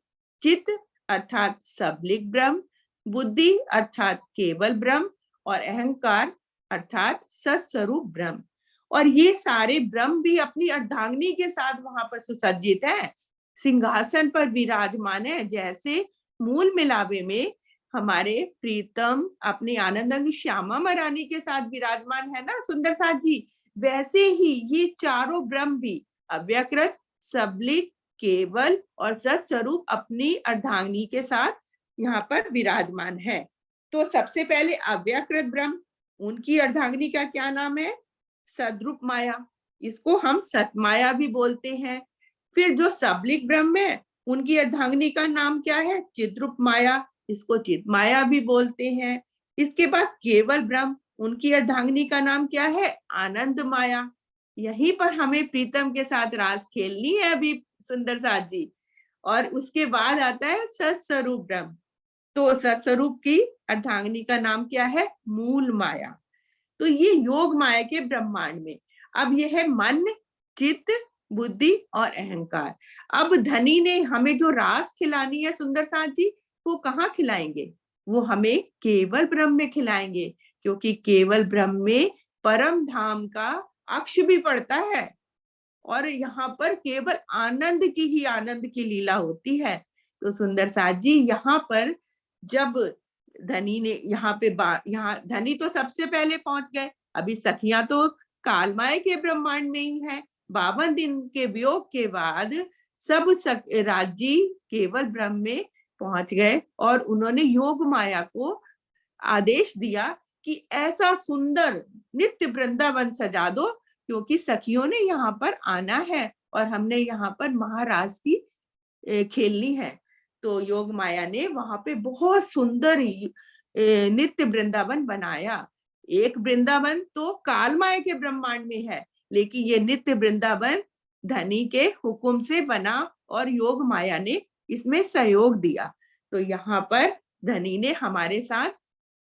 चित्त अर्थात सबलिक ब्रह्म, बुद्धि अर्थात केवल ब्रह्म और अहंकार अर्थात सत्स्वरूप ब्रह्म। और ये सारे ब्रह्म भी अपनी अर्धांगिनी के साथ वहां पर सुसज्जित है, सिंहासन पर विराजमान है। जैसे मूल मिलावे में हमारे प्रीतम अपनी आनंद श्यामा महारानी के साथ विराजमान है ना सुंदर साथ जी, वैसे ही ये चारों ब्रह्म भी अव्यकृत, सबलिक, केवल और सत्स्वरूप अपनी अर्धांगिनी के साथ यहाँ पर विराजमान है। तो सबसे पहले अव्यकृत ब्रह्म, उनकी अर्धांगिनी का क्या नाम है? सद्रूप माया, इसको हम सतमाया भी बोलते हैं। फिर जो सबलिक ब्रह्म है, उनकी अर्धांगिनी का नाम क्या है? चिद्रूप माया, इसको चित माया भी बोलते हैं। इसके बाद केवल ब्रह्म, उनकी अर्धांगिनी का नाम क्या है? आनंद माया। यहीं पर हमें प्रीतम के साथ रास खेलनी है अभी सुंदर साथ जी। और उसके बाद आता है सत्स्वरूप ब्रह्म। तो सत्स्वरूप की अर्धांगिनी का नाम क्या है? मूल माया। तो ये योग माया के ब्रह्मांड में अब यह है मन, चित्त, बुद्धि और अहंकार। अब धनी ने हमें जो रास खिलानी है सुंदर साथ जी, वो कहाँ खिलाएंगे? वो हमें केवल ब्रह्म में खिलाएंगे, क्योंकि केवल ब्रह्म में परम धाम का अक्ष भी पड़ता है और यहाँ पर केवल आनंद की ही आनंद की लीला होती है। तो सुंदर साथ जी यहाँ पर जब धनी ने यहाँ धनी तो सबसे पहले पहुंच गए, अभी सखियां तो कालमाय के ब्रह्मांड में ही है। 52 दिन के वियोग के बाद सब राज्य केवल ब्रह्म में पहुंच गए और उन्होंने योग माया को आदेश दिया कि ऐसा सुंदर नित्य वृंदावन सजा दो, क्योंकि सखियों ने यहाँ पर आना है और हमने यहाँ पर महाराज की खेलनी है। तो योग माया ने वहां पे बहुत सुंदर नित्य वृंदावन बनाया। एक वृंदावन तो काल माया के ब्रह्मांड में है, लेकिन ये नित्य वृंदावन धनी के हुक्म से बना और योग माया ने इसमें सहयोग दिया। तो यहाँ पर धनी ने हमारे साथ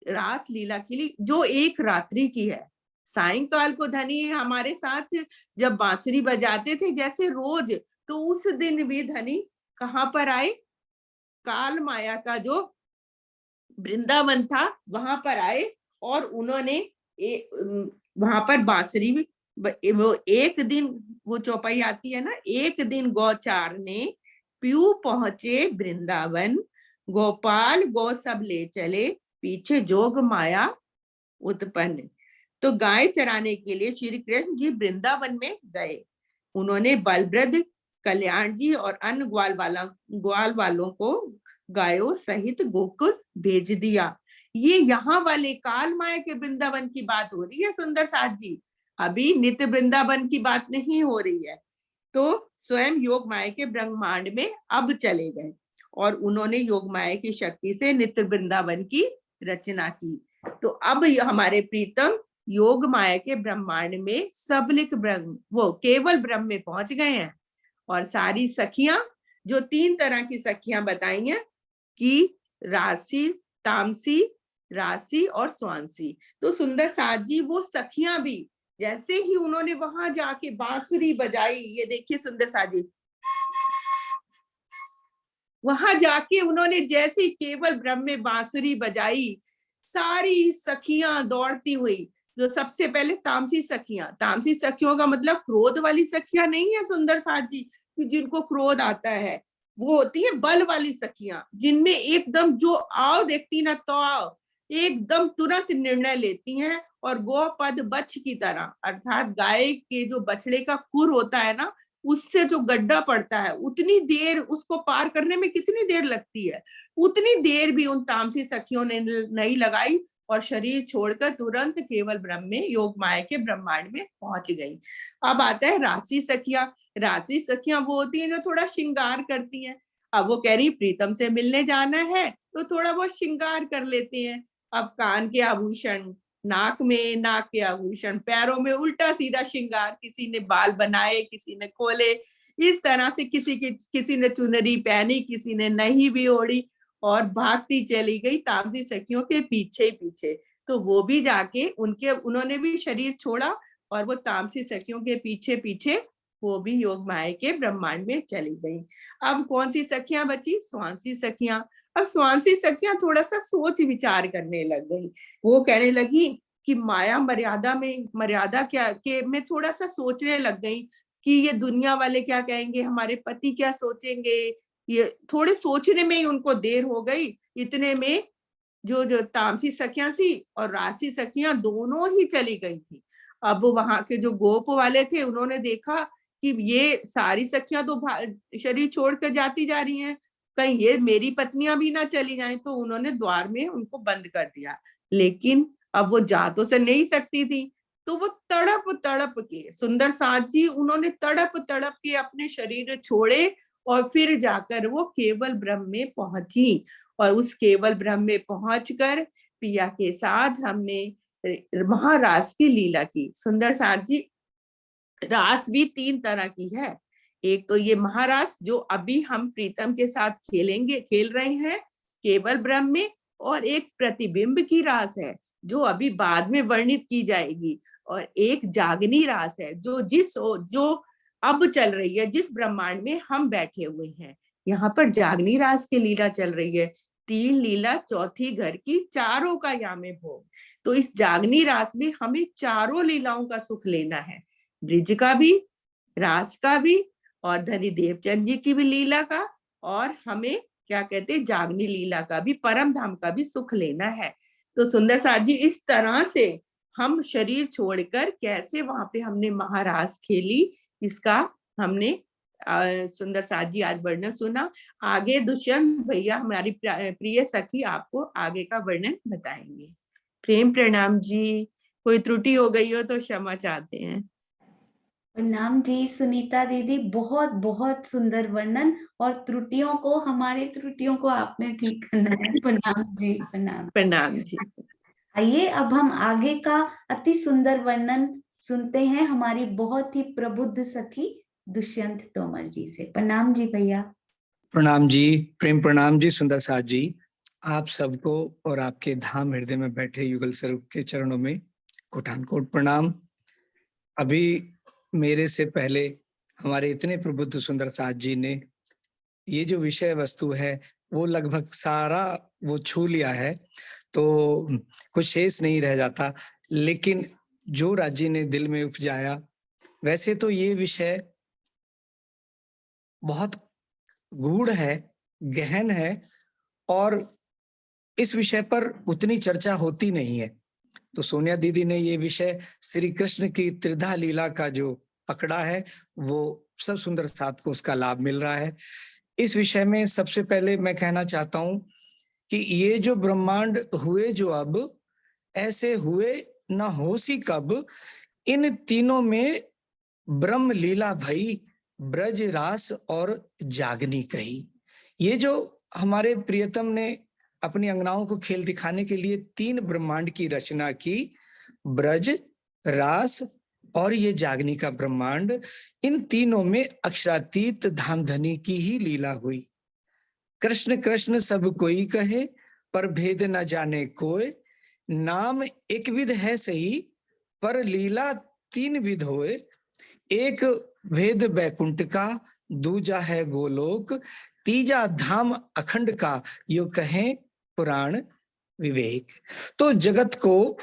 रास लीला खेली जो एक रात्रि की है। सायंकाल को धनी हमारे साथ जब बांसुरी बजाते थे जैसे रोज, तो उस दिन भी धनी कहाँ पर आए? काल माया का जो वृंदावन था वहां पर आए और उन्होंने वहां पर बांसुरी वो एक दिन वो चौपाई आती है ना, एक दिन गौचार ने पीयू पहुंचे वृंदावन, गोपाल गौ सब ले चले, पीछे जोग माया उत्पन्न। तो गाय चराने के लिए श्री कृष्ण जी वृंदावन में गए। उन्होंने बलभद्र, कल्याण जी और अन्य ग्वाल वालों को गायों सहित गोकुल भेज दिया। ये यहाँ वाले काल माया के वृंदावन की बात हो रही है सुंदर साथ जी, अभी नित्य वृंदावन की बात नहीं हो रही है। तो स्वयं योग माया के ब्रह्मांड में अब चले गए और उन्होंने योग माया की शक्ति से नित्य वृंदावन की रचना की। तो अब हमारे प्रीतम योग माया के ब्रह्मांड में सबलिक ब्रह्म, वो केवल ब्रह्म में पहुंच गए हैं। और सारी सखियां, जो 3 तरह की सखियां बताई हैं कि राशि, तामसी, राशि और स्वांसी। तो सुंदर साथ जी वो सखियां भी जैसे ही उन्होंने वहां जाके बांसुरी बजाई, ये देखिए सुंदर साथ जी, वहां जाके उन्होंने जैसे केवल ब्रह्म में बांसुरी बजाई, सारी सखियां दौड़ती हुई। जो सबसे पहले तामसी सखियों का मतलब क्रोध वाली सखियां नहीं है सुंदर साथ जी, जिनको क्रोध आता है, वो होती है बल वाली सखियां, जिनमें एकदम जो आओ देखती ना तो आओ, एकदम तुरंत निर्णय लेती हैं। और गोपद बच्छ की तरह, अर्थात गाय के जो बछड़े का खुर होता है ना, उससे जो गड्ढा पड़ता है, उतनी देर उसको पार करने में कितनी देर लगती है, उतनी देर भी उन तामसी सखियों ने नहीं लगाई और शरीर छोड़कर तुरंत केवल ब्रह्म में, योग माया के ब्रह्मांड में पहुंच गई। अब आता है राशि सखियां। राशि सखियां वो होती हैं जो थोड़ा श्रृंगार करती हैं। अब वो कह रही प्रीतम से मिलने जाना है तो थोड़ा बहुत श्रृंगार कर लेते हैं। अब कान के आभूषण, नाक के आभूषण, पैरों में उल्टा सीधा श्रृंगार, किसी ने बाल बनाए, किसी ने खोले, इस तरह से किसी ने चुनरी पहनी, किसी ने नहीं भी ओढ़ी और भागती चली गई तामसी सखियों के पीछे पीछे। तो वो भी जाके उन्होंने भी शरीर छोड़ा और वो तामसी सखियों के पीछे पीछे वो भी योग माया के ब्रह्मांड में चली गई। अब कौन सी सखियां बची? स्वांसी सखियां। अब स्वांसी सखियां थोड़ा सा सोच विचार करने लग गई। वो कहने लगी कि माया मर्यादा क्या के में थोड़ा सा सोचने लग गई कि ये दुनिया वाले क्या कहेंगे, हमारे पति क्या सोचेंगे। ये थोड़े सोचने में ही उनको देर हो गई। इतने में जो तामसी सखियां थी और राशि सखियां दोनों ही चली गई थी। अब वहां के जो गोप वाले थे उन्होंने देखा कि ये सारी सखियां तो शरीर छोड़कर जाती जा रही हैं, कहीं ये मेरी पत्नियां भी ना चली जाएं, तो उन्होंने द्वार में उनको बंद कर दिया। लेकिन अब वो जा तो से नहीं सकती थी, तो वो तड़प तड़प के सुंदर साथ जी उन्होंने तड़प तड़प के अपने शरीर छोड़े और फिर जाकर वो केवल ब्रह्म में पहुंची। और उस केवल ब्रह्म में पहुंचकर पिया के साथ हमने महारास की लीला की। सुंदर साथ जी, रास भी 3 तरह की है। एक तो ये महारास जो अभी हम प्रीतम के साथ खेल रहे हैं केवल ब्रह्म में, और एक प्रतिबिंब की रास है जो अभी बाद में वर्णित की जाएगी, और एक जागनी रास है जो अब चल रही है, जिस ब्रह्मांड में हम बैठे हुए हैं। यहाँ पर जागनी रास की लीला चल रही है। 3 लीला चौथी घर की, चारों का यामे भोग। तो इस जागनी रास में हमें चारों लीलाओं का सुख लेना है, ब्रिज का भी, रास का भी, और धनी देवचंद जी की भी लीला का, और हमें क्या कहते हैं जागनी लीला का भी, परम धाम का भी सुख लेना है। तो सुंदर साथ जी इस तरह से हम शरीर छोड़कर कैसे वहां पे हमने महारास खेली, इसका हमने सुंदर साथ जी आज वर्णन सुना। आगे दुष्यंत भैया हमारी प्रिय सखी आपको आगे का वर्णन बताएंगे। प्रेम प्रणाम जी, कोई त्रुटि हो गई हो तो क्षमा चाहते हैं। प्रणाम जी सुनीता दीदी, बहुत बहुत सुंदर वर्णन, और हमारी त्रुटियों को आपने ठीक करना है। प्रणाम जी, प्रणाम। प्रणाम जी। आइए अब हम आगे का अति सुंदर वर्णन सुनते हैं हमारी बहुत ही प्रबुद्ध सखी दुष्यंत तोमर जी से। प्रणाम जी भैया। प्रणाम जी, प्रेम प्रणाम जी सुंदर साथ जी, आप सबको और आपके धाम हृदय में बैठे युगल स्वरूप के चरणों में कोटान कोट प्रणाम। अभी मेरे से पहले हमारे इतने प्रबुद्ध सुंदर साथ जी ने ये जो विषय वस्तु है वो लगभग सारा वो छू लिया है, तो कुछ शेष नहीं रह जाता। लेकिन जो राज्य ने दिल में उपजाया, वैसे तो ये विषय बहुत गूढ़ है, गहन है, और इस विषय पर उतनी चर्चा होती नहीं है। तो सोनिया दीदी ने ये विषय श्री कृष्ण की त्रिधा लीला का जो पकड़ा है, वो सब सुंदर साथ को उसका लाभ मिल रहा है। इस विषय में सबसे पहले मैं कहना चाहता हूं कि ये जो ब्रह्मांड हुए जो अब, ऐसे हुए न होसी कब, इन तीनों में ब्रह्म लीला भई, ब्रज रास और जागनी कही। ये जो हमारे प्रियतम ने अपनी अंगनाओं को खेल दिखाने के लिए 3 ब्रह्मांड की रचना की, ब्रज, रास और ये जागनी का ब्रह्मांड, इन तीनों में अक्षरातीत धामधनी की ही लीला हुई। कृष्ण कृष्ण सब कोई कहे, पर भेद न जाने कोय, नाम एक विध है सही, पर लीला 3 विध होए। एक भेद बैकुंठ का, दूजा है गोलोक, तीजा धाम अखंड का, यो कहें पुराण विवेक। तो जगत को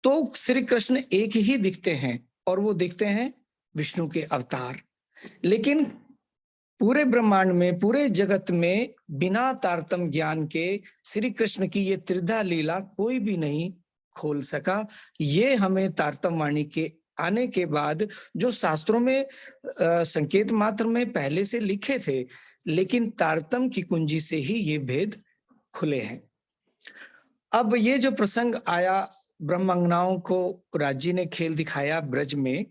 तो श्री कृष्ण एक ही दिखते हैं, और वो दिखते हैं विष्णु के अवतार। लेकिन पूरे ब्रह्मांड में, पूरे जगत में बिना तारतम्य ज्ञान के श्री कृष्ण की ये त्रिधा लीला कोई भी नहीं खोल सका। ये हमें तारतम्य वाणी के आने के बाद, जो शास्त्रों में संकेत मात्र में पहले से लिखे थे, लेकिन तारतम्य की कुंजी से ही ये भेद खुले हैं। अब ये जो प्रसंग आया, ब्रह्मांगनाओं को राज्य ने खेल दिखाया ब्रज में,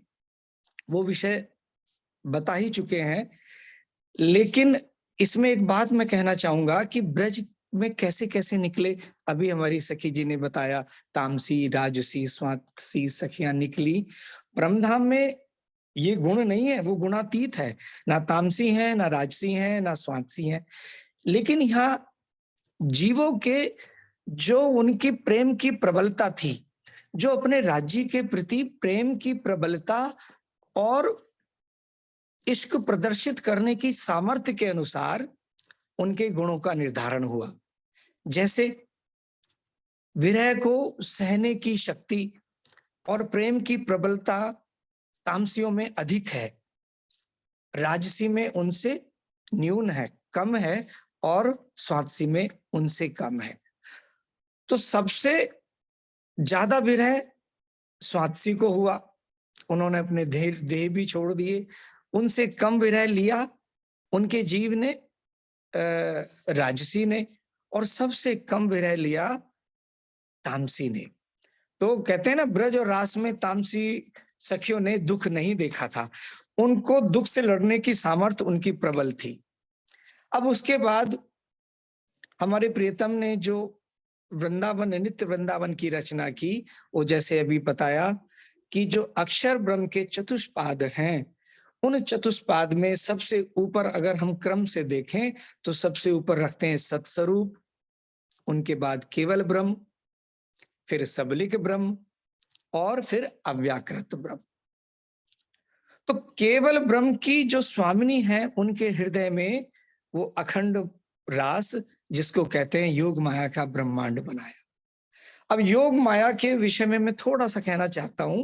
वो विषय बता ही चुके हैं। लेकिन इसमें एक बात मैं कहना चाहूंगा कि ब्रज में कैसे कैसे निकले। अभी हमारी सखी जी ने बताया, तामसी, राजसी, स्वांसी सखियां निकली। परमधाम में ये गुण नहीं है, वो गुणातीत है, ना तामसी है, ना राजसी है, ना स्वांसी है। लेकिन यहाँ जीवों के जो उनकी प्रेम की प्रबलता थी, जो अपने राज्य के प्रति प्रेम की प्रबलता और इश्क प्रदर्शित करने की सामर्थ्य के अनुसार उनके गुणों का निर्धारण हुआ। जैसे विरह को सहने की शक्ति और प्रेम की प्रबलता तामसियों में अधिक है, राजसी में उनसे न्यून है, कम है, और स्वादसी में उनसे कम है। तो सबसे ज्यादा विरह स्वादसी को हुआ, उन्होंने अपने देह भी छोड़ दिए। उनसे कम विरह लिया उनके जीव ने, राजसी ने, और सबसे कम विरह लिया तामसी ने। तो कहते हैं ना, ब्रज और रास में तामसी सखियों ने दुख नहीं देखा था, उनको दुख से लड़ने की सामर्थ्य उनकी प्रबल थी। अब उसके बाद हमारे प्रियतम ने जो वृंदावन, नित्य वृंदावन की रचना की, वो जैसे अभी बताया कि जो अक्षर ब्रह्म के चतुष्पाद हैं, उन चतुष्पाद में सबसे ऊपर अगर हम क्रम से देखें तो सबसे ऊपर रखते हैं सत्स्वरूप, उनके बाद केवल ब्रह्म, फिर सबलिक ब्रह्म, और फिर अव्याकृत ब्रह्म। तो केवल ब्रह्म की जो स्वामिनी है, उनके हृदय में वो अखंड रास, जिसको कहते हैं योग माया का ब्रह्मांड बनाया। अब योग माया के विषय में मैं थोड़ा सा कहना चाहता हूं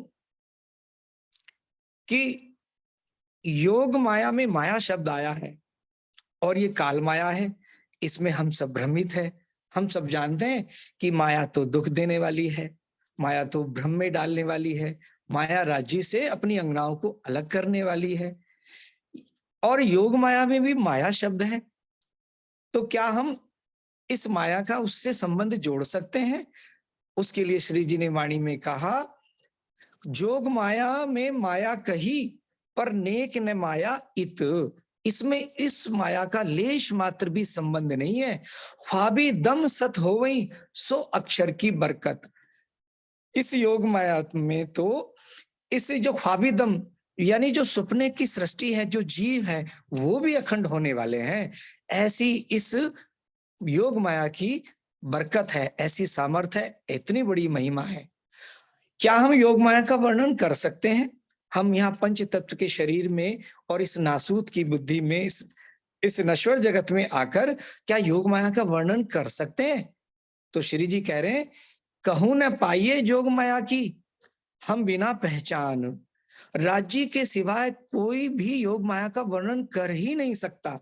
कि योग माया में माया शब्द आया है और ये काल माया है, इसमें हम सब भ्रमित है। हम सब जानते हैं कि माया तो दुख देने वाली है, माया तो भ्रम में डालने वाली है, माया राज्य से अपनी अंगनाओं को अलग करने वाली है, और योग माया में भी माया शब्द है। तो क्या हम इस माया का उससे संबंध जोड़ सकते हैं? उसके लिए श्री जी ने वाणी में कहा, जोग माया में माया कही पर नेक न माया इत। इसमें इस माया का लेश मात्र भी संबंध नहीं है। ख्वाबी दम सत होवई सो अक्षर की बरकत। इस योग माया में तो इस जो ख्वाबी दम यानी जो सपने की सृष्टि है, जो जीव है, वो भी अखंड होने वाले हैं। ऐसी इस योग माया की बरकत है, ऐसी सामर्थ्य है, इतनी बड़ी महिमा है। क्या हम योग माया का वर्णन कर सकते हैं? हम यहाँ पंच तत्व के शरीर में और इस नासूत की बुद्धि में, इस नश्वर जगत में आकर क्या योग माया का वर्णन कर सकते हैं? तो श्री जी कह रहे हैं, कहूं न पाइए जोग माया की हम बिना पहचान। राज्य के सिवाय कोई भी योग माया का वर्णन कर ही नहीं सकता।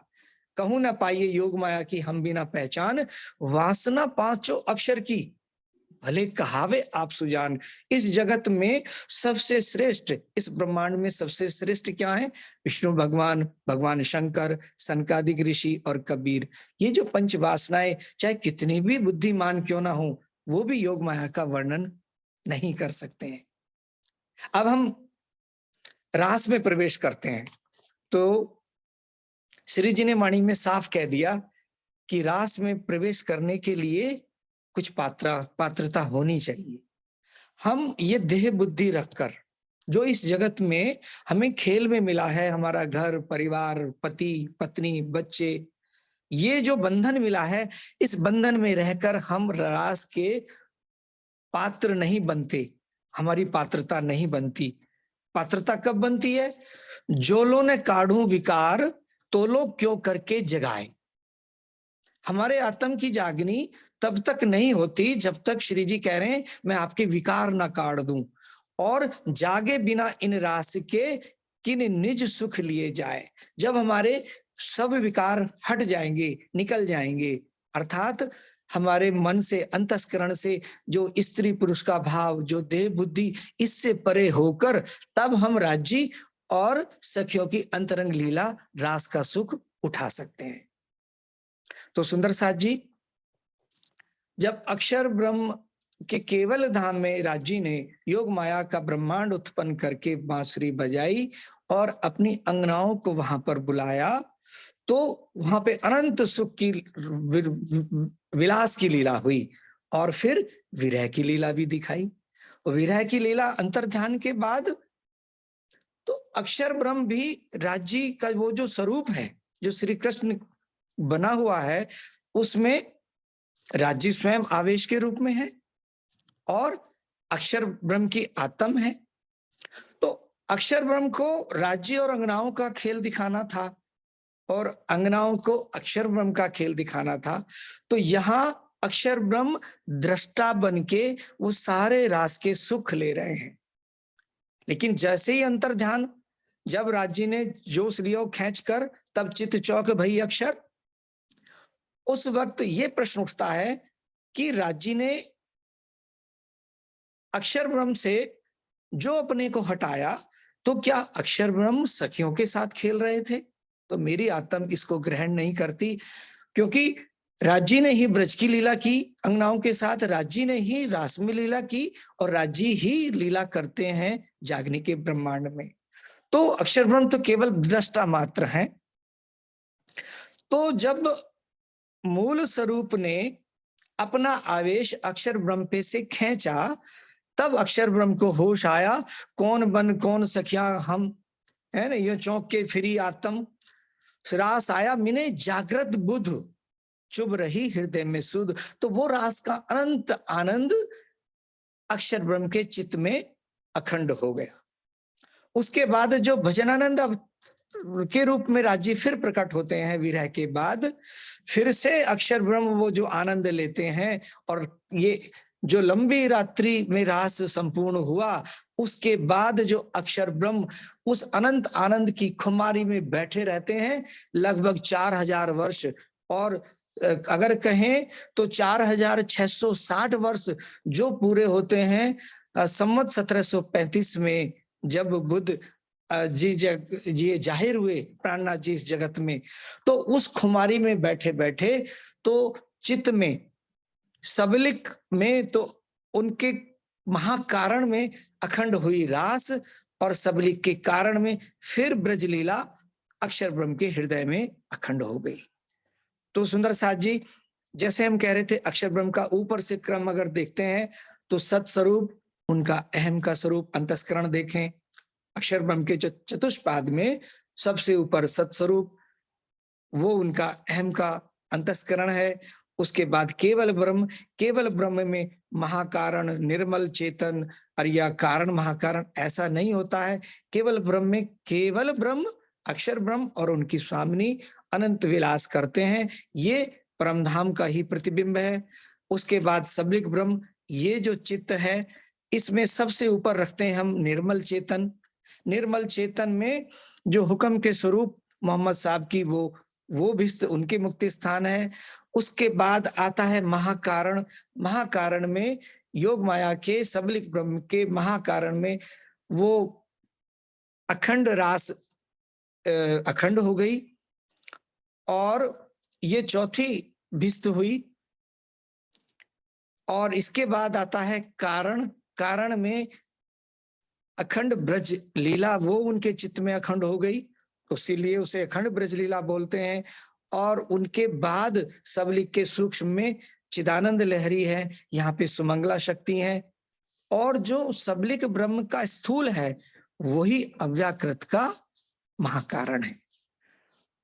कहूं न पाइए योग माया की हम बिना पहचान, वासना पांचों अक्षर की भले कहावे आप सुजान। इस जगत में सबसे श्रेष्ठ, इस ब्रह्मांड में सबसे श्रेष्ठ क्या है? विष्णु भगवान, भगवान शंकर, सनकादिक ऋषि और कबीर। ये जो पंच वासनाएं चाहे कितनी भी बुद्धिमान क्यों ना हो, वो भी योग माया का वर्णन नहीं कर सकते हैं। अब हम रास में प्रवेश करते हैं तो श्री जी ने वाणी में साफ कह दिया कि रास में प्रवेश करने के लिए कुछ पात्रता होनी चाहिए। हम ये देह बुद्धि रखकर जो इस जगत में हमें खेल में मिला है, हमारा घर परिवार, पति पत्नी, बच्चे, ये जो बंधन मिला है, इस बंधन में रहकर हम रास के पात्र नहीं बनते, हमारी पात्रता नहीं बनती। पात्रता कब बनती है? जो लो ने काढ़ू विकार तो लो क्यों करके जगाए। हमारे आत्म की जागनी तब तक नहीं होती जब तक श्री जी कह रहे हैं मैं आपके विकार ना काट दूं, और जागे बिना इन रास के किन निज सुख लिए जाए। जब हमारे सब विकार हट जाएंगे, निकल जाएंगे, अर्थात हमारे मन से, अंतस्करण से जो स्त्री पुरुष का भाव, जो देह बुद्धि, इससे परे होकर तब हम राज्य और सखियों की अंतरंग लीला रास का सुख उठा सकते हैं। तो सुंदर साथ जी, जब अक्षर ब्रह्म के केवल धाम में राज्य ने योग माया का ब्रह्मांड उत्पन्न करके बांसुरी बजाई और अपनी अंगनाओं को वहां पर बुलाया, तो वहां पे अनंत सुख की विलास की लीला हुई और फिर विरह की लीला भी दिखाई। विरह की लीला अंतर्ध्यान के बाद तो अक्षर ब्रह्म भी राज्य का वो जो स्वरूप है, जो श्री कृष्ण बना हुआ है, उसमें राज्य स्वयं आवेश के रूप में है और अक्षर ब्रह्म की आत्म है। तो अक्षर ब्रह्म को राज्य और अंगनाओं का खेल दिखाना था और अंगनाओं को अक्षर ब्रह्म का खेल दिखाना था। तो यहाँ अक्षर ब्रह्म दृष्टा बन के वो सारे रास के सुख ले रहे हैं। लेकिन जैसे ही अंतर ध्यान, जब राज्य ने जोश लियो खींच कर, तब चित्त चौक भई अक्षर। उस वक्त ये प्रश्न उठता है कि राज्य ने अक्षर ब्रह्म से जो अपने को हटाया, तो क्या अक्षर ब्रह्म सखियों के साथ खेल रहे थे? तो मेरी आत्म इसको ग्रहण नहीं करती, क्योंकि राज्य ने ही ब्रज की लीला की अंगनाओं के साथ, राज्य ने ही रास में लीला की और राज्य ही लीला करते हैं जागने के ब्रह्मांड में। तो अक्षर ब्रह्म तो केवल दृष्टा मात्र हैं। तो जब मूल स्वरूप ने अपना आवेश अक्षर ब्रह्म पे से खींचा, तब अक्षर ब्रह्म को होश आया, कौन बन कौन सखिया हम, है ना, ये चौंक के फिरी आत्म, रास आया मिने जागृत बुध, चुभ रही हृदय में सुध। तो वो रास का अनंत आनंद अक्षर ब्रह्म के चित्त में अखंड हो गया। उसके बाद जो भजनानंद के रूप में राज्य फिर प्रकट होते हैं विरह के बाद, फिर से अक्षर ब्रह्म वो जो आनंद लेते हैं, और ये जो लंबी रात्रि में रास संपूर्ण हुआ, उसके बाद जो अक्षर ब्रह्म उस अनंत आनंद की खुमारी में बैठे रहते हैं लगभग 4000 वर्ष, और अगर कहें तो 4660 वर्ष जो पूरे होते हैं संवत 1735 में, जब बुद्ध जी जाहिर हुए प्राणनाथ जी इस जगत में। तो उस खुमारी में बैठे बैठे तो चित्त में, सबलिक में तो उनके महाकारण में अखंड हुई रास, और सबलिक के कारण में फिर ब्रजलीला अक्षर ब्रह्म के हृदय में अखंड हो गई। तो सुंदर साथ जी, जैसे हम कह रहे थे अक्षर ब्रह्म का ऊपर से क्रम अगर देखते हैं तो सत्स्वरूप उनका अहम का स्वरूप अंतस्करण देखें, अक्षर ब्रह्म के चतुष्पाद में सबसे ऊपर सत्स्वरूप, वो उनका अहम का अंतस्करण है। उसके बाद केवल ब्रह्म, केवल ब्रह्म में महाकारण निर्मल चेतन, और यह कारण महाकारण ऐसा नहीं होता है। केवल ब्रह्म में केवल ब्रह्म अक्षर ब्रह्म और उनकी स्वामिनी अनंत विलास करते हैं, ये परमधाम का ही प्रतिबिंब है। उसके बाद सबलिक ब्रह्म, ये जो चित्त है इसमें सबसे ऊपर रखते हैं हम निर्मल चेतन। निर्मल चेतन में जो हुक्म के स्वरूप मोहम्मद साहब की वो भी उनके मुक्ति स्थान है। उसके बाद आता है महाकारण। महाकारण में योग माया के सबलिक ब्रह्म के महाकारण में वो अखंड रास अखंड हो गई, और ये चौथी भिस्त हुई। और इसके बाद आता है कारण। कारण में अखंड ब्रज लीला, वो उनके चित्त में अखंड हो गई, उसके लिए उसे अखंड ब्रज लीला बोलते हैं। और उनके बाद सबलिक के सूक्ष्म में चिदानंद लहरी है, यहाँ पे सुमंगला शक्ति है, और जो सबलिक ब्रह्म का स्थूल है वही अव्याकृत का महाकारण है।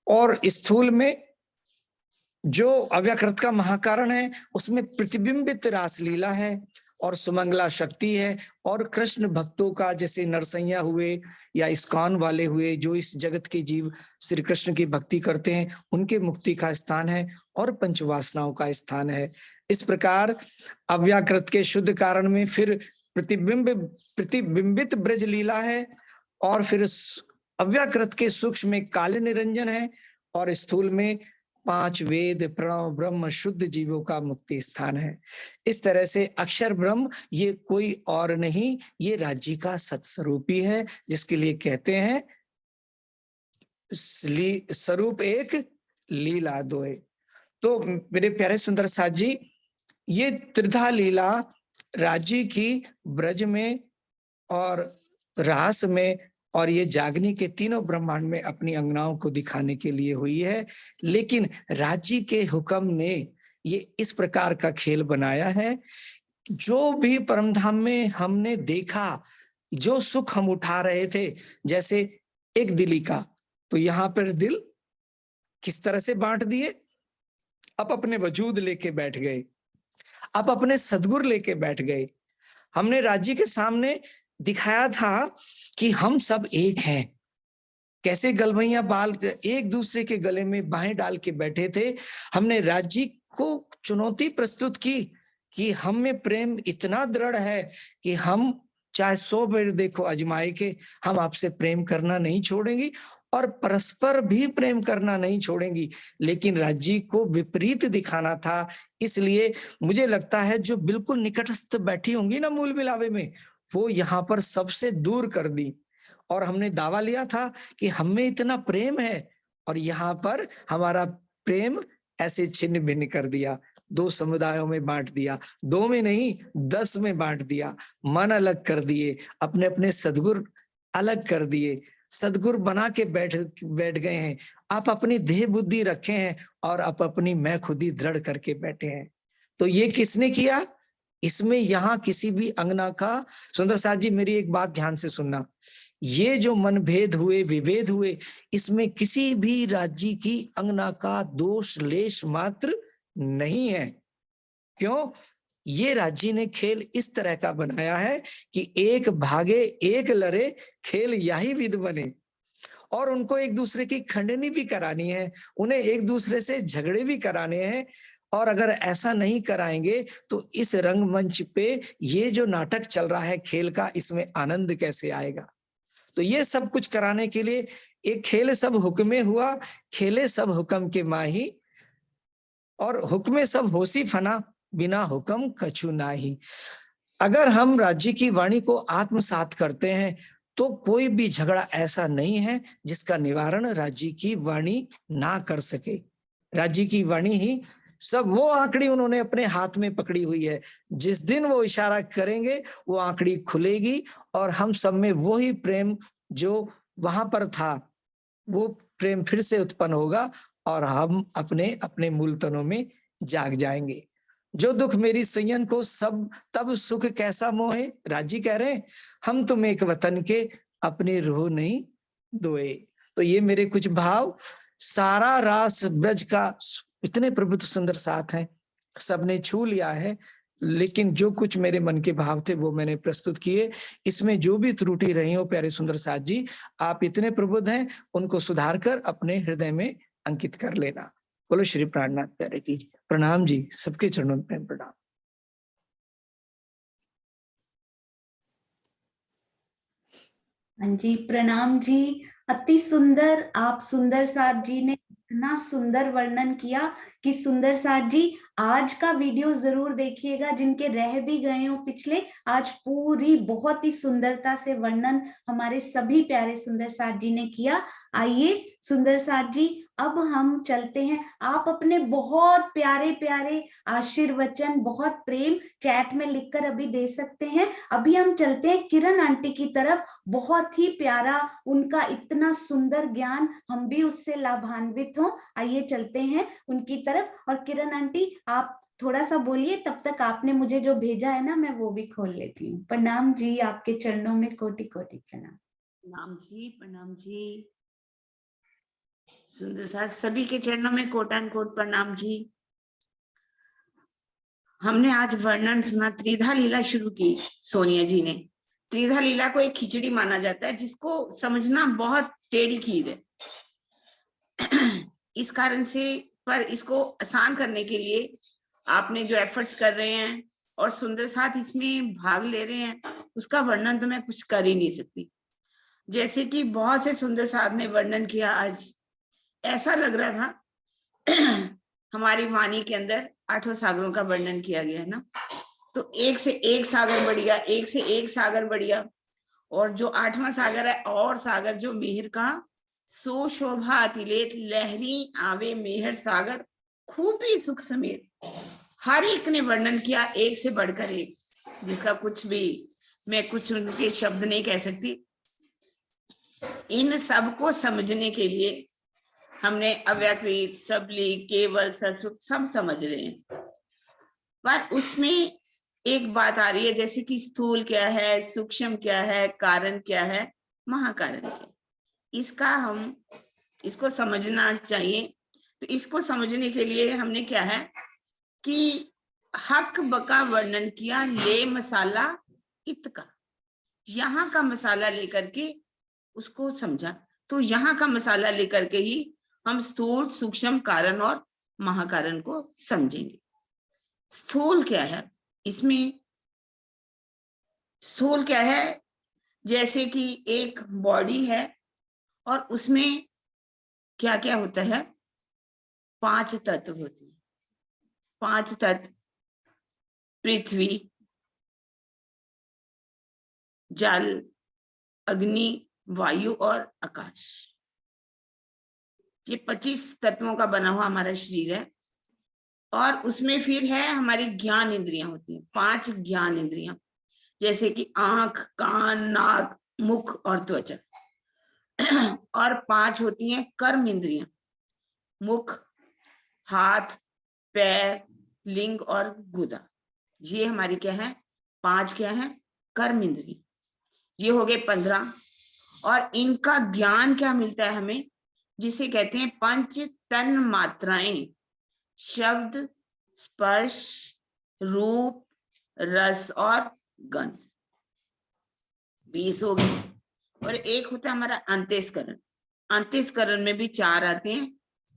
और स्थूल में जो अव्याकृत का महाकारण है उसमें प्रतिबिंबित रासलीला है और सुमंगला शक्ति है, और कृष्ण भक्तों का, जैसे नरसैया हुए या इस्कॉन वाले हुए, जो इस जगत के जीव श्री कृष्ण की भक्ति करते हैं, उनके मुक्ति का स्थान है और पंचवासनाओं का स्थान है। इस प्रकार अव्याकृत के शुद्ध कारण में फिर प्रतिबिंबित ब्रज लीला है, और फिर अव्याकृत के सूक्ष्म में काल निरंजन है, और स्थूल में 5 वेद प्रणव ब्रह्म शुद्ध जीवों का मुक्ति स्थान है। इस तरह से अक्षर ब्रह्म ये कोई और नहीं, ये राज्य का सत्स्वरूप ही है, जिसके लिए कहते हैं स्वरूप एक लीला दोए। तो मेरे प्यारे सुंदर साथ जी, ये त्रिधा लीला राज्य की ब्रज में और रास में और ये जागनी के तीनों ब्रह्मांड में अपनी अंगनाओं को दिखाने के लिए हुई है। लेकिन राज्य के हुक्म ने ये इस प्रकार का खेल बनाया है, जो भी परमधाम में हमने देखा, जो सुख हम उठा रहे थे, जैसे एक दिली का, तो यहाँ पर दिल किस तरह से बांट दिए, अब अपने वजूद लेके बैठ गए। आप अपने सदगुरु लेके बैठ गए। हमने राज्य के सामने दिखाया था कि हम सब एक हैं। कैसे गलवैया बाल एक दूसरे के गले में बाहें डाल के बैठे थे। हमने राज्य को चुनौती प्रस्तुत की कि हम में प्रेम इतना दृढ़ है कि हम चाहे 100 बार देखो आजमाए के, हम आपसे प्रेम करना नहीं छोड़ेंगी और परस्पर भी प्रेम करना नहीं छोड़ेंगी। लेकिन राज्य को विपरीत दिखाना था, इसलिए मुझे लगता है जो बिल्कुल निकटस्थ बैठी होंगी ना मूल मिलावे में, वो यहाँ पर सबसे दूर कर दी। और हमने दावा लिया था कि हम में इतना प्रेम है, और यहाँ पर हमारा प्रेम ऐसे छिन्न भिन्न कर दिया, 2 समुदायों में बांट दिया, 2 में नहीं 10 में बांट दिया, मन अलग कर दिए, अपने अपने सदगुरु अलग कर दिए, सदगुरु बना के बैठ गए हैं। आप अपनी देह बुद्धि रखे हैं और आप अपनी मैं खुदी दृढ़ करके बैठे हैं। तो ये किसने किया? इसमें यहाँ किसी भी अंगना का, सुंदर साथ जी मेरी एक बात ध्यान से सुनना, ये जो मनभेद हुए, विभेद हुए, इसमें किसी भी राज्य की अंगना का दोष लेश मात्र नहीं है। क्यों? ये राज्य ने खेल इस तरह का बनाया है कि एक भागे एक लड़े, खेल यही विध बने। और उनको एक दूसरे की खंडनी भी करानी है, उन्हें एक दूसरे से झगड़े भी कराने हैं। और अगर ऐसा नहीं कराएंगे तो इस रंगमंच पे ये जो नाटक चल रहा है खेल का, इसमें आनंद कैसे आएगा? तो ये सब कुछ कराने के लिए एक खेल सब हुक्मे हुआ, खेले सब हुक्म के माही, और हुक्मे सब होसी फना, बिना हुक्म कछु नाही। अगर हम राज्य की वाणी को आत्मसात करते हैं तो कोई भी झगड़ा ऐसा नहीं है जिसका निवारण राज्य की वाणी ना कर सके। राज्य की वाणी ही सब, वो आंकड़ी उन्होंने अपने हाथ में पकड़ी हुई है। जिस दिन वो इशारा करेंगे वो आंकड़ी खुलेगी और हम सब में वही प्रेम जो वहां पर था, वो प्रेम फिर से उत्पन्न होगा और हम अपने अपने मूल तनों में जाग जाएंगे। जो दुख मेरी सैयन को सब तब सुख कैसा मोहे, राजी कह रहे हैं हम तुम एक वतन के अपने रूह नहीं दोए। तो ये मेरे कुछ भाव, सारा रास ब्रज का इतने प्रभुत्व सुंदर साथ हैं, सबने छू लिया है, लेकिन जो कुछ मेरे मन के भाव थे वो मैंने प्रस्तुत किए। इसमें जो भी त्रुटि रही हो प्यारे सुंदर साथ जी, आप इतने प्रबुद्ध हैं, उनको सुधार कर अपने हृदय में अंकित कर लेना। बोलो श्री प्राणनाथ प्यारे की प्रणाम जी, सबके चरणों में प्रेम प्रणाम। हाँ जी, प्रणाम जी। अति सुंदर, आप सुंदर साथ जी ने इतना सुंदर वर्णन किया कि सुंदर साथ जी आज का वीडियो जरूर देखिएगा, जिनके रह भी गए हो पिछले, आज पूरी बहुत ही सुंदरता से वर्णन हमारे सभी प्यारे सुंदर साथ जी ने किया। आइए सुंदर साथ जी, अब हम चलते हैं। आप अपने बहुत प्यारे प्यारे आशीर्वचन, बहुत प्रेम चैट में लिखकर अभी दे सकते हैं। अभी हम चलते हैं किरण आंटी की तरफ, बहुत ही प्यारा उनका इतना सुंदर ज्ञान, हम भी उससे लाभान्वित हों। आइए चलते हैं उनकी तरफ। और किरण आंटी आप थोड़ा सा बोलिए, तब तक आपने मुझे जो भेजा है ना, मैं वो भी खोल लेती हूँ। प्रणाम जी, आपके चरणों में कोटि कोटि प्रणाम। प्रणाम जी, प्रणाम जी। सुंदर साथ सभी के चरणों में कोटान कोट प्रणाम जी। हमने आज वर्णन सुना, त्रिधा लीला शुरू की सोनिया जी ने। त्रिधा लीला को एक खिचड़ी माना जाता है जिसको समझना बहुत टेढ़ी खीर है। इस कारण से, पर इसको आसान करने के लिए आपने जो एफर्ट्स कर रहे हैं और सुंदर साथ इसमें भाग ले रहे हैं, उसका वर्णन तो मैं कुछ कर ही नहीं सकती। जैसे कि बहुत से सुंदर साथ ने वर्णन किया, आज ऐसा लग रहा था हमारी वाणी के अंदर 8 सागरों का वर्णन किया गया है ना। तो एक से एक सागर बढ़िया, एक से एक सागर बढ़िया। और जो 8वां सागर है और सागर जो मेहर का, सो शोभा अतिलेत लहरी आवे मेहर सागर, खूबी सुख समेत। हर एक ने वर्णन किया, एक से बढ़कर एक, जिसका कुछ भी मैं कुछ उनके शब्द नहीं कह सकती। इन सब को समझने के लिए हमने अव्यकृत, सबलिंग, केवल, ससुर सब समझ रहे हैं, पर उसमें एक बात आ रही है, जैसे कि स्थूल क्या है, सूक्ष्म क्या है, कारण क्या है, महाकारण क्या है। इसका हम इसको समझना चाहिए। तो इसको समझने के लिए हमने क्या है कि हक बका वर्णन किया, ले मसाला इत का, यहाँ का मसाला लेकर के उसको समझा। तो यहाँ का मसाला लेकर के ही हम स्थूल, सूक्ष्म, कारण और महाकारण को समझेंगे। स्थूल क्या है, इसमें स्थूल क्या है, जैसे कि एक बॉडी है और उसमें क्या क्या होता है, 5 तत्व होते हैं। 5 तत्व, पृथ्वी, जल, अग्नि, वायु और आकाश। ये 25 तत्वों का बना हुआ हमारा शरीर है। और उसमें फिर है हमारी ज्ञान इंद्रियां होती हैं, 5 ज्ञान इंद्रियां, जैसे कि आंख, कान, नाक, मुख और त्वचा। और 5 होती हैं कर्म इंद्रियां, मुख, हाथ, पैर, लिंग और गुदा। ये हमारी क्या है, 5 क्या है, कर्म इंद्रिय। ये हो गए 15। और इनका ज्ञान क्या मिलता है हमें, जिसे कहते हैं पंच तन मात्राएं, शब्द, स्पर्श, रूप, रस और गंध। 20 हो गए। और एक होता है हमारा अंतःस्करण। अंतःस्करण में भी 4 आते हैं,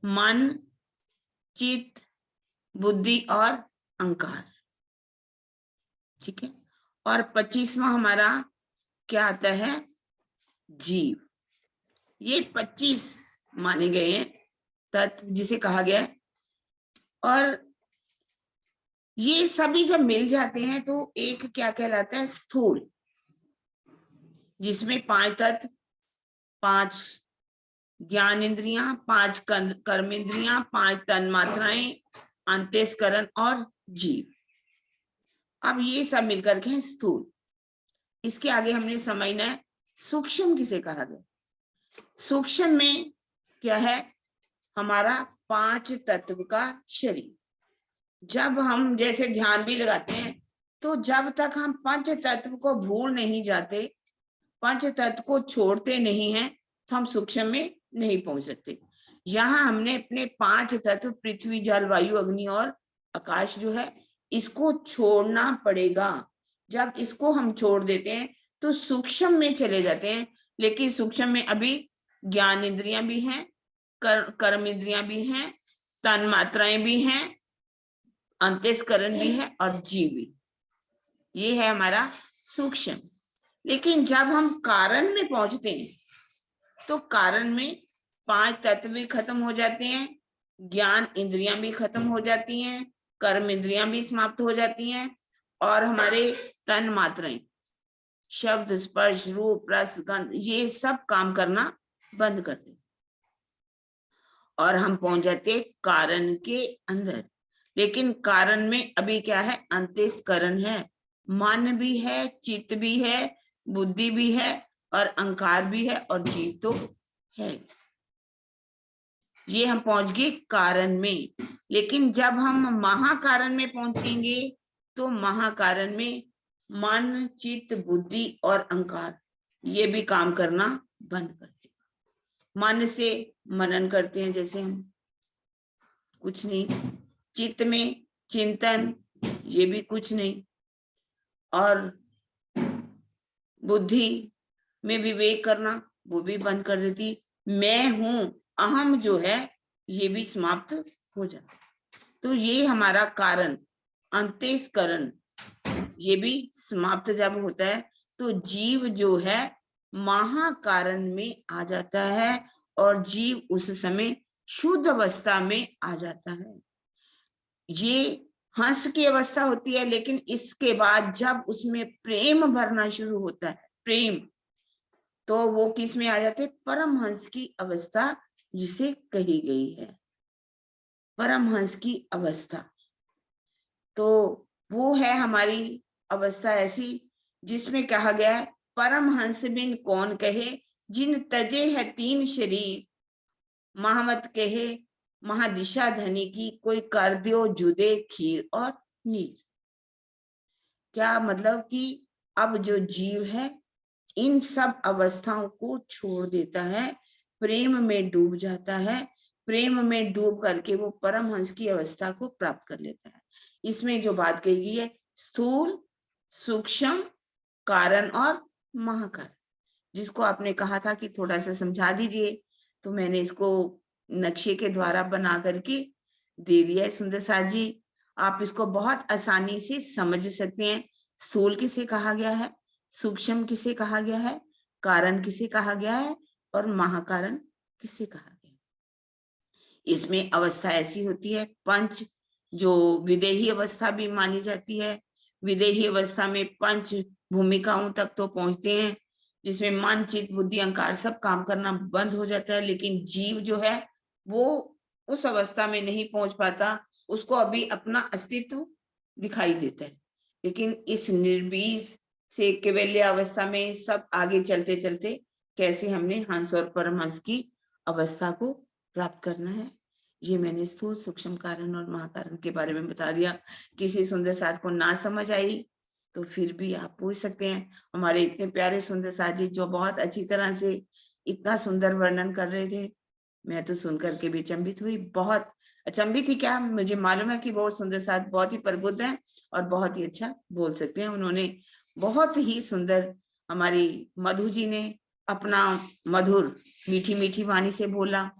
मन, चित्त, बुद्धि और अहंकार। ठीक है। और 25वां हमारा क्या आता है, जीव। ये 25 माने गए हैं तत्व, जिसे कहा गया है। और ये सभी जब मिल जाते हैं तो एक क्या कहलाता है, स्थूल, जिसमें 5 तत्व, 5 ज्ञान इंद्रियां, 5 कर्म इंद्रियां, 5 तन मात्राएं, अंतःस्करण और जीव। अब ये सब मिलकर के हैं स्थूल। इसके आगे हमने समझना है सूक्ष्म किसे कहा गया। सूक्ष्म में क्या है, हमारा 5 तत्व का शरीर। जब हम जैसे ध्यान भी लगाते हैं, तो जब तक हम पंच तत्व को भूल नहीं जाते, पंच तत्व को छोड़ते नहीं हैं, तो हम सूक्ष्म में नहीं पहुंच सकते। यहाँ हमने अपने 5 तत्व, पृथ्वी, जल, वायु, अग्नि और आकाश जो है, इसको छोड़ना पड़ेगा। जब इसको हम छोड़ देते हैं तो सूक्ष्म में चले जाते हैं। लेकिन सूक्ष्म में अभी ज्ञान इंद्रियां भी हैं, कर्म इंद्रियां भी हैं, तन मात्राएं भी हैं, अंतःस्करण भी है और जीव भी। ये है हमारा सूक्ष्म। लेकिन जब हम कारण में पहुंचते हैं, तो कारण में 5 तत्व भी खत्म हो जाते हैं, ज्ञान इंद्रियां भी खत्म हो जाती हैं, कर्म इंद्रियां भी समाप्त हो जाती हैं, और हमारे तन मात्राएं, शब्द, स्पर्श, रूप, रस, गंध, ये सब काम करना बंद कर देते, और हम पहुंच जाते कारण के अंदर। लेकिन कारण में अभी क्या है, अंतःस्करण है, मन भी है, चित्त भी है, बुद्धि भी है और अहंकार भी है और जीव तो है। ये हम पहुंच गए कारण में। लेकिन जब हम महाकारण में पहुंचेंगे, तो महाकारण में मन, चित्त, बुद्धि और अहंकार ये भी काम करना बंद कर देगा। मन से मनन करते हैं, जैसे हम कुछ नहीं, चित्त में चिंतन, ये भी कुछ नहीं, और बुद्धि में विवेक करना, वो भी बंद कर देती। मैं हूं, अहम जो है, ये भी समाप्त हो जाता। तो ये हमारा कारण, अंतःस्करण, ये भी समाप्त जब होता है, तो जीव जो है महाकारण में आ जाता है, और जीव उस समय शुद्ध अवस्था में आ जाता है। ये हंस की अवस्था होती है, लेकिन इसके बाद जब उसमें प्रेम भरना शुरू होता है, प्रेम, तो वो किस में आ जाते हैं, परमहंस की अवस्था जिसे कही गई है, परमहंस की अवस्था। तो वो है हमारी अवस्था ऐसी जिसमें कहा गया है, परमहंस बिन कौन कहे, जिन तजे है 3 शरीर, महामत कहे महादिशा धनी की, कोई कर दियो जुदे खीर और नीर। क्या मतलब कि अब जो जीव है इन सब अवस्थाओं को छोड़ देता है, प्रेम में डूब जाता है, प्रेम में डूब करके वो परमहंस की अवस्था को प्राप्त कर लेता है। इसमें जो बात कही गई है स्थूल, सूक्ष्म, कारण और महाकारण, जिसको आपने कहा था कि थोड़ा सा समझा दीजिए, तो मैंने इसको नक्शे के द्वारा बना करके दे दिया है। सुंदर साथ जी, आप इसको बहुत आसानी से समझ सकते हैं। स्थूल किसे कहा गया है, सूक्ष्म किसे कहा गया है, कारण किसे कहा गया है और महाकारण किसे कहा गया है। इसमें अवस्था ऐसी होती है पंच, जो विदेही अवस्था भी मानी जाती है। विदेही अवस्था में पंच भूमिकाओं तक तो पहुंचते हैं, जिसमें मन, चित्त, बुद्धि, अहंकार सब काम करना बंद हो जाता है, लेकिन जीव जो है वो उस अवस्था में नहीं पहुंच पाता, उसको अभी अपना अस्तित्व दिखाई देता है। लेकिन इस निर्बीज से केवल्य अवस्था में सब आगे चलते चलते कैसे हमने हंस और परमहंस की अवस्था को प्राप्त करना है, ये मैंने स्थूल, सूक्ष्म, कारण और महाकारण के बारे में बता दिया। किसी सुंदर साथ को ना समझ आई तो फिर भी आप पूछ सकते हैं। हमारे इतने प्यारे सुंदर साथ जी जो बहुत अच्छी तरह से इतना सुंदर वर्णन कर रहे थे, मैं तो सुनकर के भी अचंभित हुई। बहुत अचंभित ही क्या, मुझे मालूम है कि वो सुंदर साथ बहुत ही प्रबुद्ध हैं और बहुत ही अच्छा बोल सकते हैं। उन्होंने बहुत ही सुंदर, हमारी मधु जी ने अपना मधुर मीठी मीठी वाणी से बोला।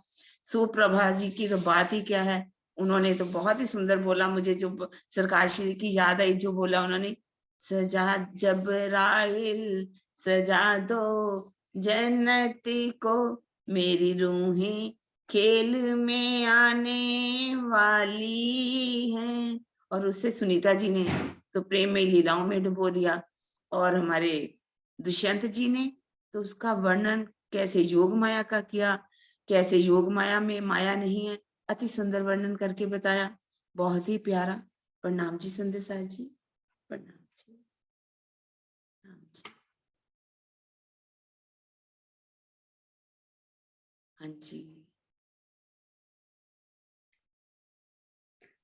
सुप्रभा जी की तो बात ही क्या है, उन्होंने तो बहुत ही सुंदर बोला। मुझे जो सरकार श्री की याद आई, जो बोला उन्होंने, सजा जबराइल सजा दो जन्नती को, मेरी रूहें खेल में आने वाली हैं। और उससे सुनीता जी ने तो प्रेम में लीलाओं में डुबो दिया, और हमारे दुष्यंत जी ने तो उसका वर्णन कैसे योग माया का किया, कैसे योग माया में माया नहीं है, अति सुंदर वर्णन करके बताया। बहुत ही प्यारा। प्रणाम जी सुंदर साथ जी, प्रणाम जी, प्रणाम जी। हाँ जी,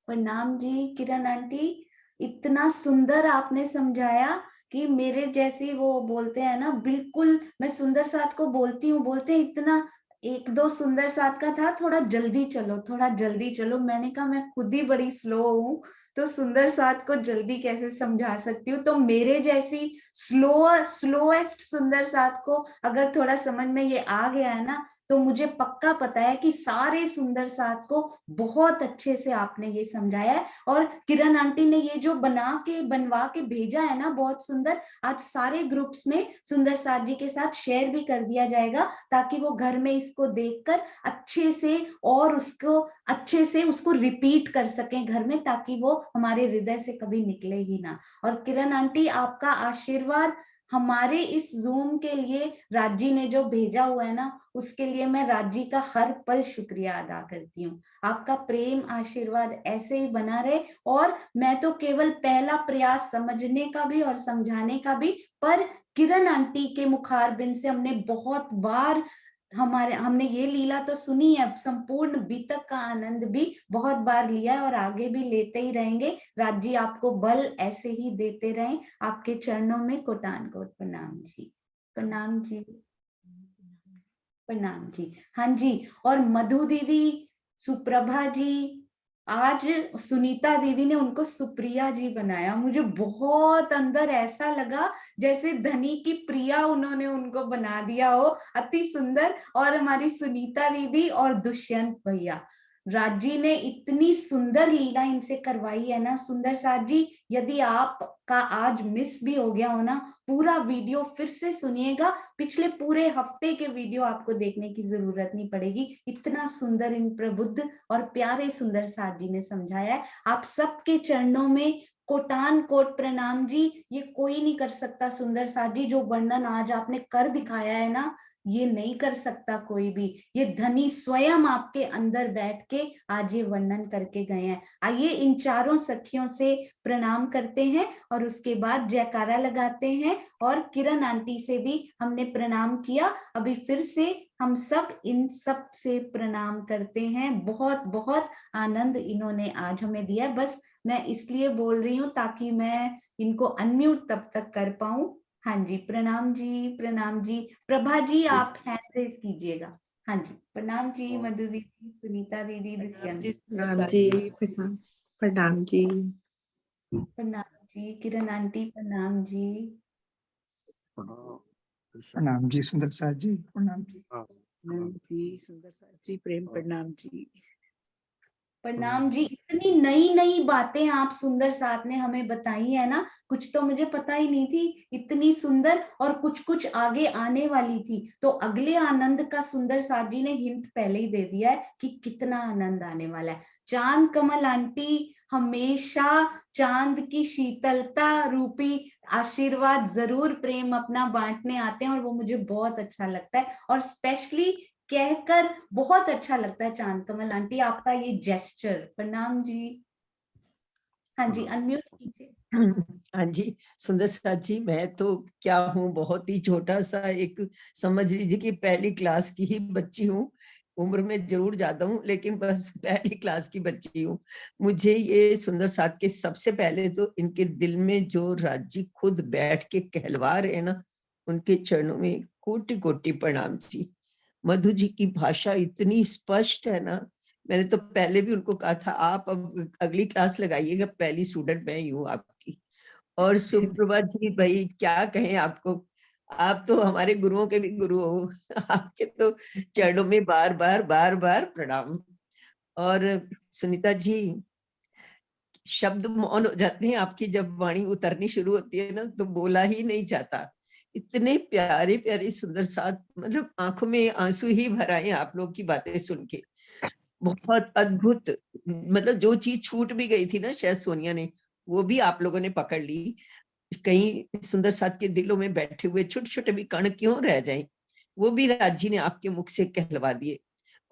प्रणाम जी किरण आंटी, इतना सुंदर आपने समझाया कि मेरे जैसी, वो बोलते हैं ना, बिल्कुल मैं सुंदर साथ को बोलती हूँ, बोलते हैं इतना, एक दो सुंदर साथ का था, थोड़ा जल्दी चलो, थोड़ा जल्दी चलो। मैंने कहा मैं खुद ही बड़ी स्लो हूँ, तो सुंदर साथ को जल्दी कैसे समझा सकती हूँ। तो मेरे जैसी स्लोएस्ट सुंदर साथ को अगर थोड़ा समझ में ये आ गया है ना, तो मुझे पक्का पता है कि सारे सुंदर साथ को बहुत अच्छे से आपने ये समझाया है। और किरण आंटी ने ये जो बनवा के भेजा है ना, बहुत सुंदर, आज सारे ग्रुप्स में सुंदर साथ जी के साथ शेयर भी कर दिया जाएगा, ताकि वो घर में इसको देखकर अच्छे से और उसको रिपीट कर सकें घर में, ताकि वो हमारे हृदय से कभी निकले ही ना। और किरण आंटी, आपका आशीर्वाद हमारे इस जूम के लिए राजी ने जो भेजा हुआ है ना, उसके लिए मैं राजी का हर पल शुक्रिया अदा करती हूँ। आपका प्रेम आशीर्वाद ऐसे ही बना रहे। और मैं तो केवल पहला प्रयास समझने का भी और समझाने का भी, पर किरण आंटी के मुखारबिंद से हमने बहुत बार हमने ये लीला तो सुनी है, संपूर्ण बीतक का आनंद भी बहुत बार लिया है और आगे भी लेते ही रहेंगे। राजी आपको बल ऐसे ही देते रहें। आपके चरणों में कोटान कोट प्रणाम जी। प्रणाम जी, प्रणाम जी। हाँ जी, और मधु दीदी, सुप्रभा जी, आज सुनीता दीदी ने उनको सुप्रिया जी बनाया। मुझे बहुत अंदर ऐसा लगा जैसे धनी की प्रिया उन्होंने उनको बना दिया हो, अति सुंदर। और हमारी सुनीता दीदी और दुष्यंत भैया, राजी ने इतनी सुंदर लीला इनसे करवाई है ना। सुंदर साथ जी, यदि आपका आज मिस भी हो गया हो ना, पूरा वीडियो फिर से सुनिएगा, पिछले पूरे हफ्ते के वीडियो आपको देखने की जरूरत नहीं पड़ेगी। इतना सुंदर इन प्रबुद्ध और प्यारे सुंदर साथ जी ने समझाया है। आप सबके चरणों में कोटान कोट प्रणाम जी। ये कोई नहीं कर सकता सुंदर साथ जी, जो वर्णन आज आपने कर दिखाया है ना, ये नहीं कर सकता कोई भी। ये धनी स्वयं आपके अंदर बैठ के आज ये वर्णन करके गए हैं। आइए इन चारों सखियों से प्रणाम करते हैं और उसके बाद जयकारा लगाते हैं। और किरण आंटी से भी हमने प्रणाम किया, अभी फिर से हम सब इन सब से प्रणाम करते हैं। बहुत बहुत आनंद इन्होंने आज हमें दिया। बस मैं इसलिए बोल रही हूँ ताकि मैं इनको अनम्यूट तब तक कर पाऊं। हाँ जी, प्रणाम जी, प्रणाम जी। प्रभा जी, आप हैंड रेज कीजिएगा। हाँ जी, प्रणाम जी मधु दीदी, सुनीता दीदी, प्रणाम दुष्यंत। जी सुंदर प्रणाम साथ जी, जी। प्रणाम, प्रणाम जी। प्रणाम जी। किरण आंटी प्रणाम जी। प्रणाम जी सुंदर साथ जी, प्रणाम जी। प्रणाम जी सुंदर साथ जी, प्रेम प्रणाम जी। प्रणाम जी। इतनी नई नई बातें आप सुंदर साथ ने हमें बताई है ना, कुछ तो मुझे पता ही नहीं थी, इतनी सुंदर, और कुछ कुछ आगे आने वाली थी। तो अगले आनंद का सुंदर साथ जी ने हिंट पहले ही दे दिया है कि कितना आनंद आने वाला है। चांद कमल आंटी हमेशा चांद की शीतलता रूपी आशीर्वाद जरूर प्रेम अपना बांटने आते हैं, और वो मुझे बहुत अच्छा लगता है। और स्पेशली कहकर बहुत अच्छा लगता है चांद कमल आंटी, आपका ये जेस्चर। प्रणाम जी। हाँ जी, अनम्यूट कीजिए। हाँ जी सुंदर साथ जी, मैं तो क्या हूँ, बहुत ही छोटा सा एक, समझ लीजिए कि पहली क्लास की ही बच्ची हूँ। उम्र में जरूर ज्यादा हूँ, लेकिन बस पहली क्लास की बच्ची हूँ। मुझे ये सुंदर साथ के सबसे पहले तो इनके दिल में जो राज्य खुद बैठ के कहलवा रहे हैं ना, उनके चरणों में कोटि कोटि प्रणाम जी। मधु जी की भाषा इतनी स्पष्ट है ना, मैंने तो पहले भी उनको कहा था आप अब अगली क्लास लगाइएगा, पहली स्टूडेंट मैं ही हूँ आपकी। और सुप्रभा जी, भाई क्या कहें आपको, आप तो हमारे गुरुओं के भी गुरु हो। आपके तो चरणों में बार बार प्रणाम। और सुनीता जी, शब्द मौन हो जाते हैं आपकी जब वाणी उतरनी शुरू होती है ना, तो बोला ही नहीं जाता। इतने प्यारे प्यारे सुंदर साथ, मतलब आंखों में आंसू ही भर आए आप लोग की बातें सुन के। बहुत अद्भुत, मतलब जो चीज छूट भी गई थी ना, शायद सोनिया ने, वो भी आप लोगों ने पकड़ ली। कहीं सुंदर साथ के दिलों में बैठे हुए छोटे छोटे भी कण क्यों रह जाएं, वो भी राजी ने आपके मुख से कहलवा दिए।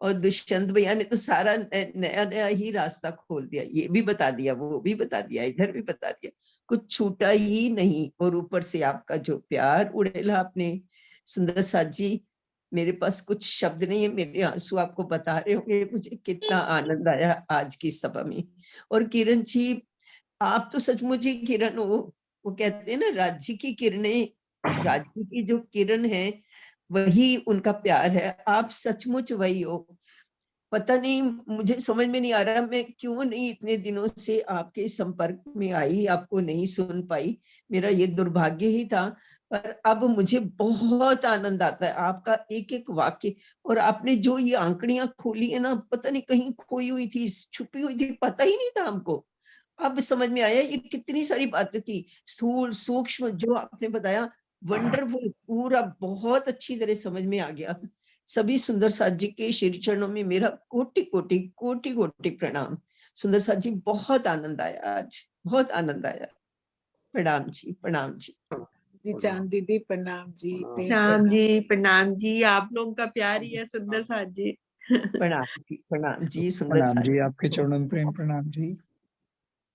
और दुष्यंत भैया ने तो सारा नया नया ही रास्ता खोल दिया, ये भी बता दिया, वो भी बता दिया, इधर भी बता दिया, कुछ छूटा ही नहीं। और ऊपर से आपका जो प्यार उड़ेला आपने सुंदर साथ जी, मेरे पास कुछ शब्द नहीं है, मेरे आंसू आपको बता रहे होंगे मुझे कितना आनंद आया आज की सभा में। और किरण जी, आप तो सचमुच ही किरण हो। वो कहते हैं ना, राज्य की किरणें, राज्य की जो किरण है वही उनका प्यार है। आप सचमुच वही हो। पता नहीं, मुझे समझ में नहीं आ रहा मैं क्यों नहीं इतने दिनों से आपके संपर्क में आई, आपको नहीं सुन पाई, मेरा ये दुर्भाग्य ही था। पर अब मुझे बहुत आनंद आता है आपका एक एक वाक्य। और आपने जो ये आंकड़ियां खोली है ना, पता नहीं कहीं खोई हुई थी, छुपी हुई थी, पता ही नहीं था हमको। अब समझ में आया ये कितनी सारी बातें थी, स्थूल सूक्ष्म जो आपने बताया, वंडरफुल, पूरा बहुत अच्छी तरह समझ में आ गया। सभी सुंदर साथ जी के श्री चरणों में मेरा कोटि कोटि कोटि कोटि प्रणाम। सुंदर साथ जी, बहुत आनंद आया आज, बहुत आनंद आया। प्रणाम जी, प्रणाम जी। जी चांद दीदी प्रणाम जी, प्रेम प्रणाम जी, आप लोगों का प्यार ही है सुंदर साथ जी। प्रणाम जी सुंदर प्रणाम साथ जी, जी। आपके चरणों में प्रेम प्रणाम जी।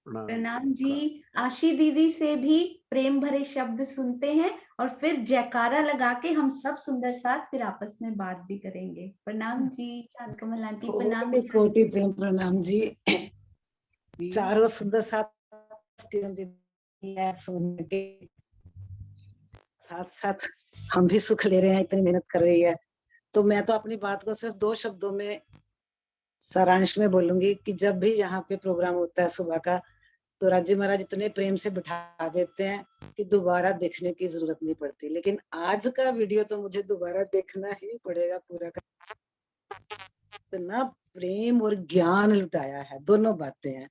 प्रणाम जी। आशी दीदी से भी प्रेम भरे शब्द सुनते हैं, और फिर जयकारा लगा के हम सब सुंदर साथ फिर आपस में बात भी करेंगे। प्रणाम जी। चांद कमल आंटी प्रणाम कोटि जी। कोटि प्रेम प्रणाम जी। जी। चारों सुंदर साथ किरण दीदी है, सोने के साथ साथ हम भी सुख ले रहे हैं, इतनी मेहनत कर रही है। तो मैं तो अपनी बात को सिर्फ 2 शब्दों में सारांश में बोलूंगी कि जब भी यहाँ पे प्रोग्राम होता है सुबह का, तो राजी महाराज इतने प्रेम से बिठा देते हैं कि दोबारा देखने की जरूरत नहीं पड़ती। लेकिन आज का वीडियो तो मुझे दोबारा देखना ही पड़ेगा पूरा का। इतना प्रेम और ज्ञान लुटाया है, दोनों बातें हैं,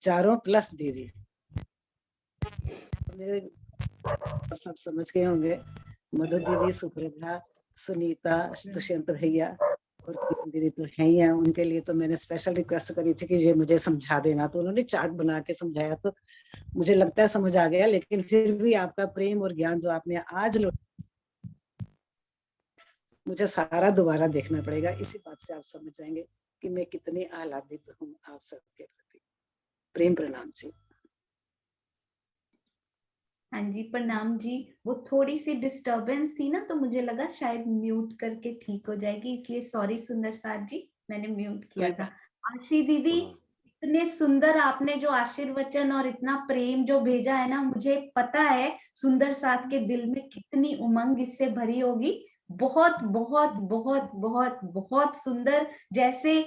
चारों प्लस दीदी। मेरे सब समझ गए होंगे, मधु दीदी, सुप्रभा, सुनीता, दुष्यंत भैया और किरण दीदी तो है ही है। उनके लिए तो मैंने स्पेशल रिक्वेस्ट करी थी कि ये मुझे समझा देना, तो उन्होंने चार्ट बना के समझाया, तो मुझे लगता है समझ आ गया। लेकिन फिर भी आपका प्रेम और ज्ञान जो आपने आज मुझे सारा दोबारा देखना पड़ेगा। इसी बात से आप समझ जाएंगे कि मैं कितनी आह्लादित हूँ आप सबके प्रति। प्रेम प्रणाम जी। हाँ जी प्रणाम जी। वो थोड़ी सी डिस्टरबेंस थी ना, तो मुझे लगा शायद म्यूट करके ठीक हो जाएगी, इसलिए सॉरी सुंदर साथ जी, मैंने म्यूट किया था। आशी दीदी, इतने सुंदर आपने जो आशीर्वचन और इतना प्रेम जो भेजा है ना, मुझे पता है सुंदर साथ के दिल में कितनी उमंग इससे भरी होगी। बहुत बहुत बहुत बहुत बहुत सुंदर। जैसे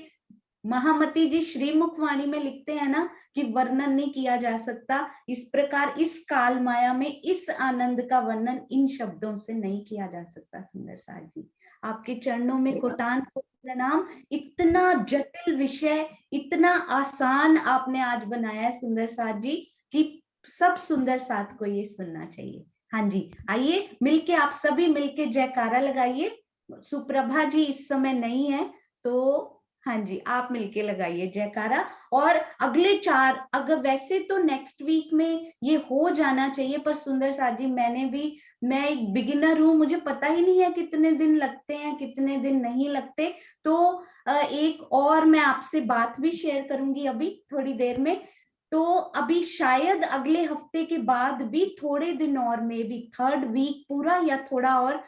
महामती जी श्रीमुख वाणी में लिखते हैं ना कि वर्णन नहीं किया जा सकता, इस प्रकार इस काल माया में इस आनंद का वर्णन इन शब्दों से नहीं किया जा सकता। सुंदर साथ जी, आपके चरणों में कोटान को प्रणाम। इतना जटिल विषय इतना आसान आपने आज बनाया है सुंदर साथ जी कि सब सुंदर साथ को ये सुनना चाहिए। हाँ जी, आइए मिलके आप सभी मिलके जयकारा लगाइए। सुप्रभा जी इस समय नहीं है तो हाँ जी आप मिलके लगाइए जयकारा। और अगले 4, अगर वैसे तो नेक्स्ट वीक में ये हो जाना चाहिए, पर सुंदर साथ जी मैं एक बिगिनर हूँ, मुझे पता ही नहीं है कितने दिन लगते हैं कितने दिन नहीं लगते। तो एक और मैं आपसे बात भी शेयर करूंगी अभी थोड़ी देर में। तो अभी शायद अगले हफ्ते के बाद भी थोड़े दिन और में भी 3rd वीक पूरा या थोड़ा और,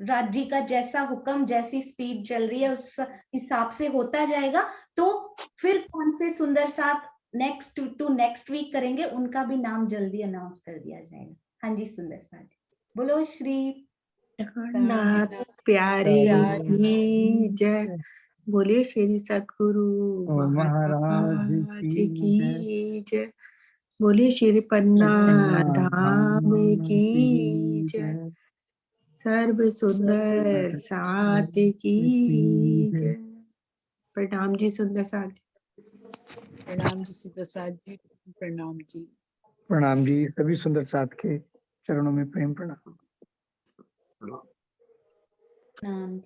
राज जी का जैसा हुक्म जैसी स्पीड चल रही है उस हिसाब से होता जाएगा। तो फिर कौन से सुंदर साथ नेक्स्ट वीक करेंगे उनका भी नाम जल्दी अनाउंस कर दिया जाएगा। हाँ जी सुंदर साथ, बोलो श्री नाथ प्यारे की जय। बोलिए श्री सतगुरु महाराज की जय। बोलिए श्री पन्ना धाम की जय। सर्व सुंदर साथ की जय। प्रणाम जी सुंदर साथ जी। प्रणाम जी सुंदर साथ जी, प्रणाम जी। प्रणाम जी, सभी सुंदर साथ के चरणों में प्रेम प्रणाम। प्रणाम।